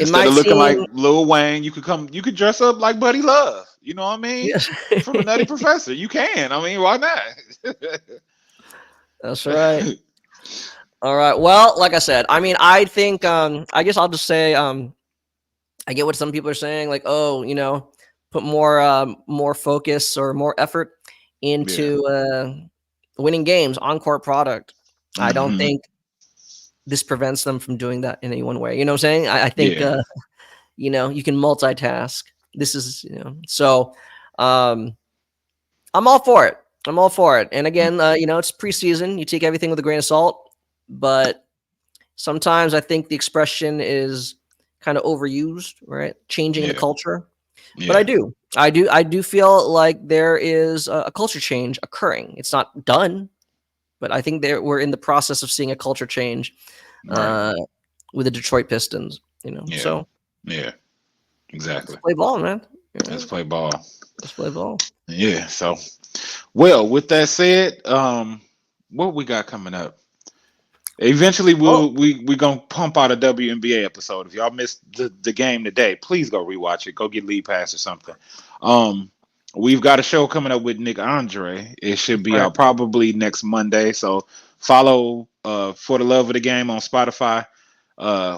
[SPEAKER 1] Instead
[SPEAKER 2] might
[SPEAKER 1] of looking like
[SPEAKER 2] seem
[SPEAKER 1] Lil Wayne, you could dress up like Buddy Love. You know what I mean?
[SPEAKER 2] yes.
[SPEAKER 1] From the Nutty Professor, you can. I mean, why not?
[SPEAKER 2] That's right. All right. Well, like I said, I mean, I think I guess I'll just say I get what some people are saying, like, oh, put more focus or more effort
[SPEAKER 1] Yeah.
[SPEAKER 2] into winning games, on court product. I don't
[SPEAKER 1] Hmm.
[SPEAKER 2] think this prevents them from doing that in any one way. You know what I'm saying? I think
[SPEAKER 1] Yeah.
[SPEAKER 2] you can multitask. This is so um I'm all for it. I'm all for it. And again, it's preseason. You take everything with a grain of salt, but sometimes I think the expression is kind of overused, right? Changing the
[SPEAKER 1] Yeah.
[SPEAKER 2] culture. But I
[SPEAKER 1] Yeah.
[SPEAKER 2] do. I do feel like there is a culture change occurring. It's not done, but I think we're in the process of seeing a culture change
[SPEAKER 1] Right.
[SPEAKER 2] uh, with the Detroit Pistons.
[SPEAKER 1] Yeah.
[SPEAKER 2] So
[SPEAKER 1] Yeah.
[SPEAKER 2] let's
[SPEAKER 1] Exactly.
[SPEAKER 2] play ball, man.
[SPEAKER 1] Let's play ball.
[SPEAKER 2] Let's play ball.
[SPEAKER 1] Yeah. So, well, with that said, what we got coming up? Eventually,
[SPEAKER 2] Well,
[SPEAKER 1] we gonna pump out a WNBA episode. If y'all missed the game today, please go rewatch it. Go get League Pass or something. Um, we've got a show coming up with Nick Andre. It should be
[SPEAKER 2] right.
[SPEAKER 1] out probably next Monday. So follow For the Love of the Game on Spotify.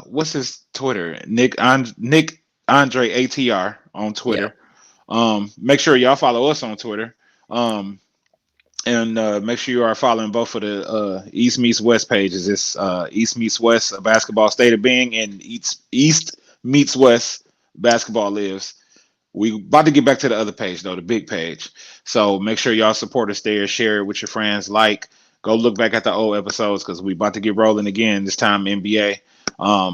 [SPEAKER 1] What's his Twitter? Nick Andre ATR on
[SPEAKER 2] Yeah.
[SPEAKER 1] Twitter. Make sure y'all follow us on Twitter. And make sure you are following both of the East Meets West pages. It's East Meets West, a basketball state of being, and East Meets West, basketball lives. We about to get back to the other page though, the big page. So make sure y'all support us there, share it with your friends, go look back at the old episodes because we about to get rolling again. This time NBA.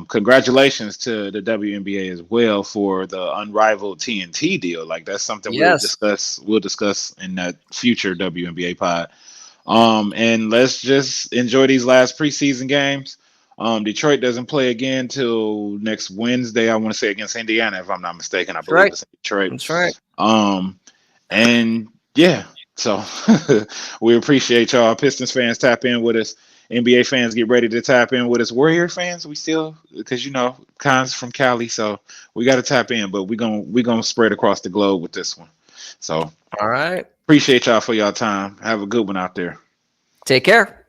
[SPEAKER 1] Congratulations to the WNBA as well for the unrivaled TNT deal. Like that's something we'll
[SPEAKER 2] Yes.
[SPEAKER 1] discuss. We'll discuss in that future WNBA pod. And let's just enjoy these last preseason games. Detroit doesn't play again till next Wednesday. I want to say against Indiana, if I'm not mistaken. I
[SPEAKER 2] That's
[SPEAKER 1] believe
[SPEAKER 2] right.
[SPEAKER 1] it's in Detroit.
[SPEAKER 2] That's right.
[SPEAKER 1] Um, and yeah, so we appreciate y'all. Pistons fans, tap in with us. NBA fans, get ready to tap in with us. Warrior fans, we still because Khan's from Cali, so we got to tap in. But we gonna spread across the globe with this one. So
[SPEAKER 2] All right.
[SPEAKER 1] appreciate y'all for y'all time. Have a good one out there.
[SPEAKER 2] Take care.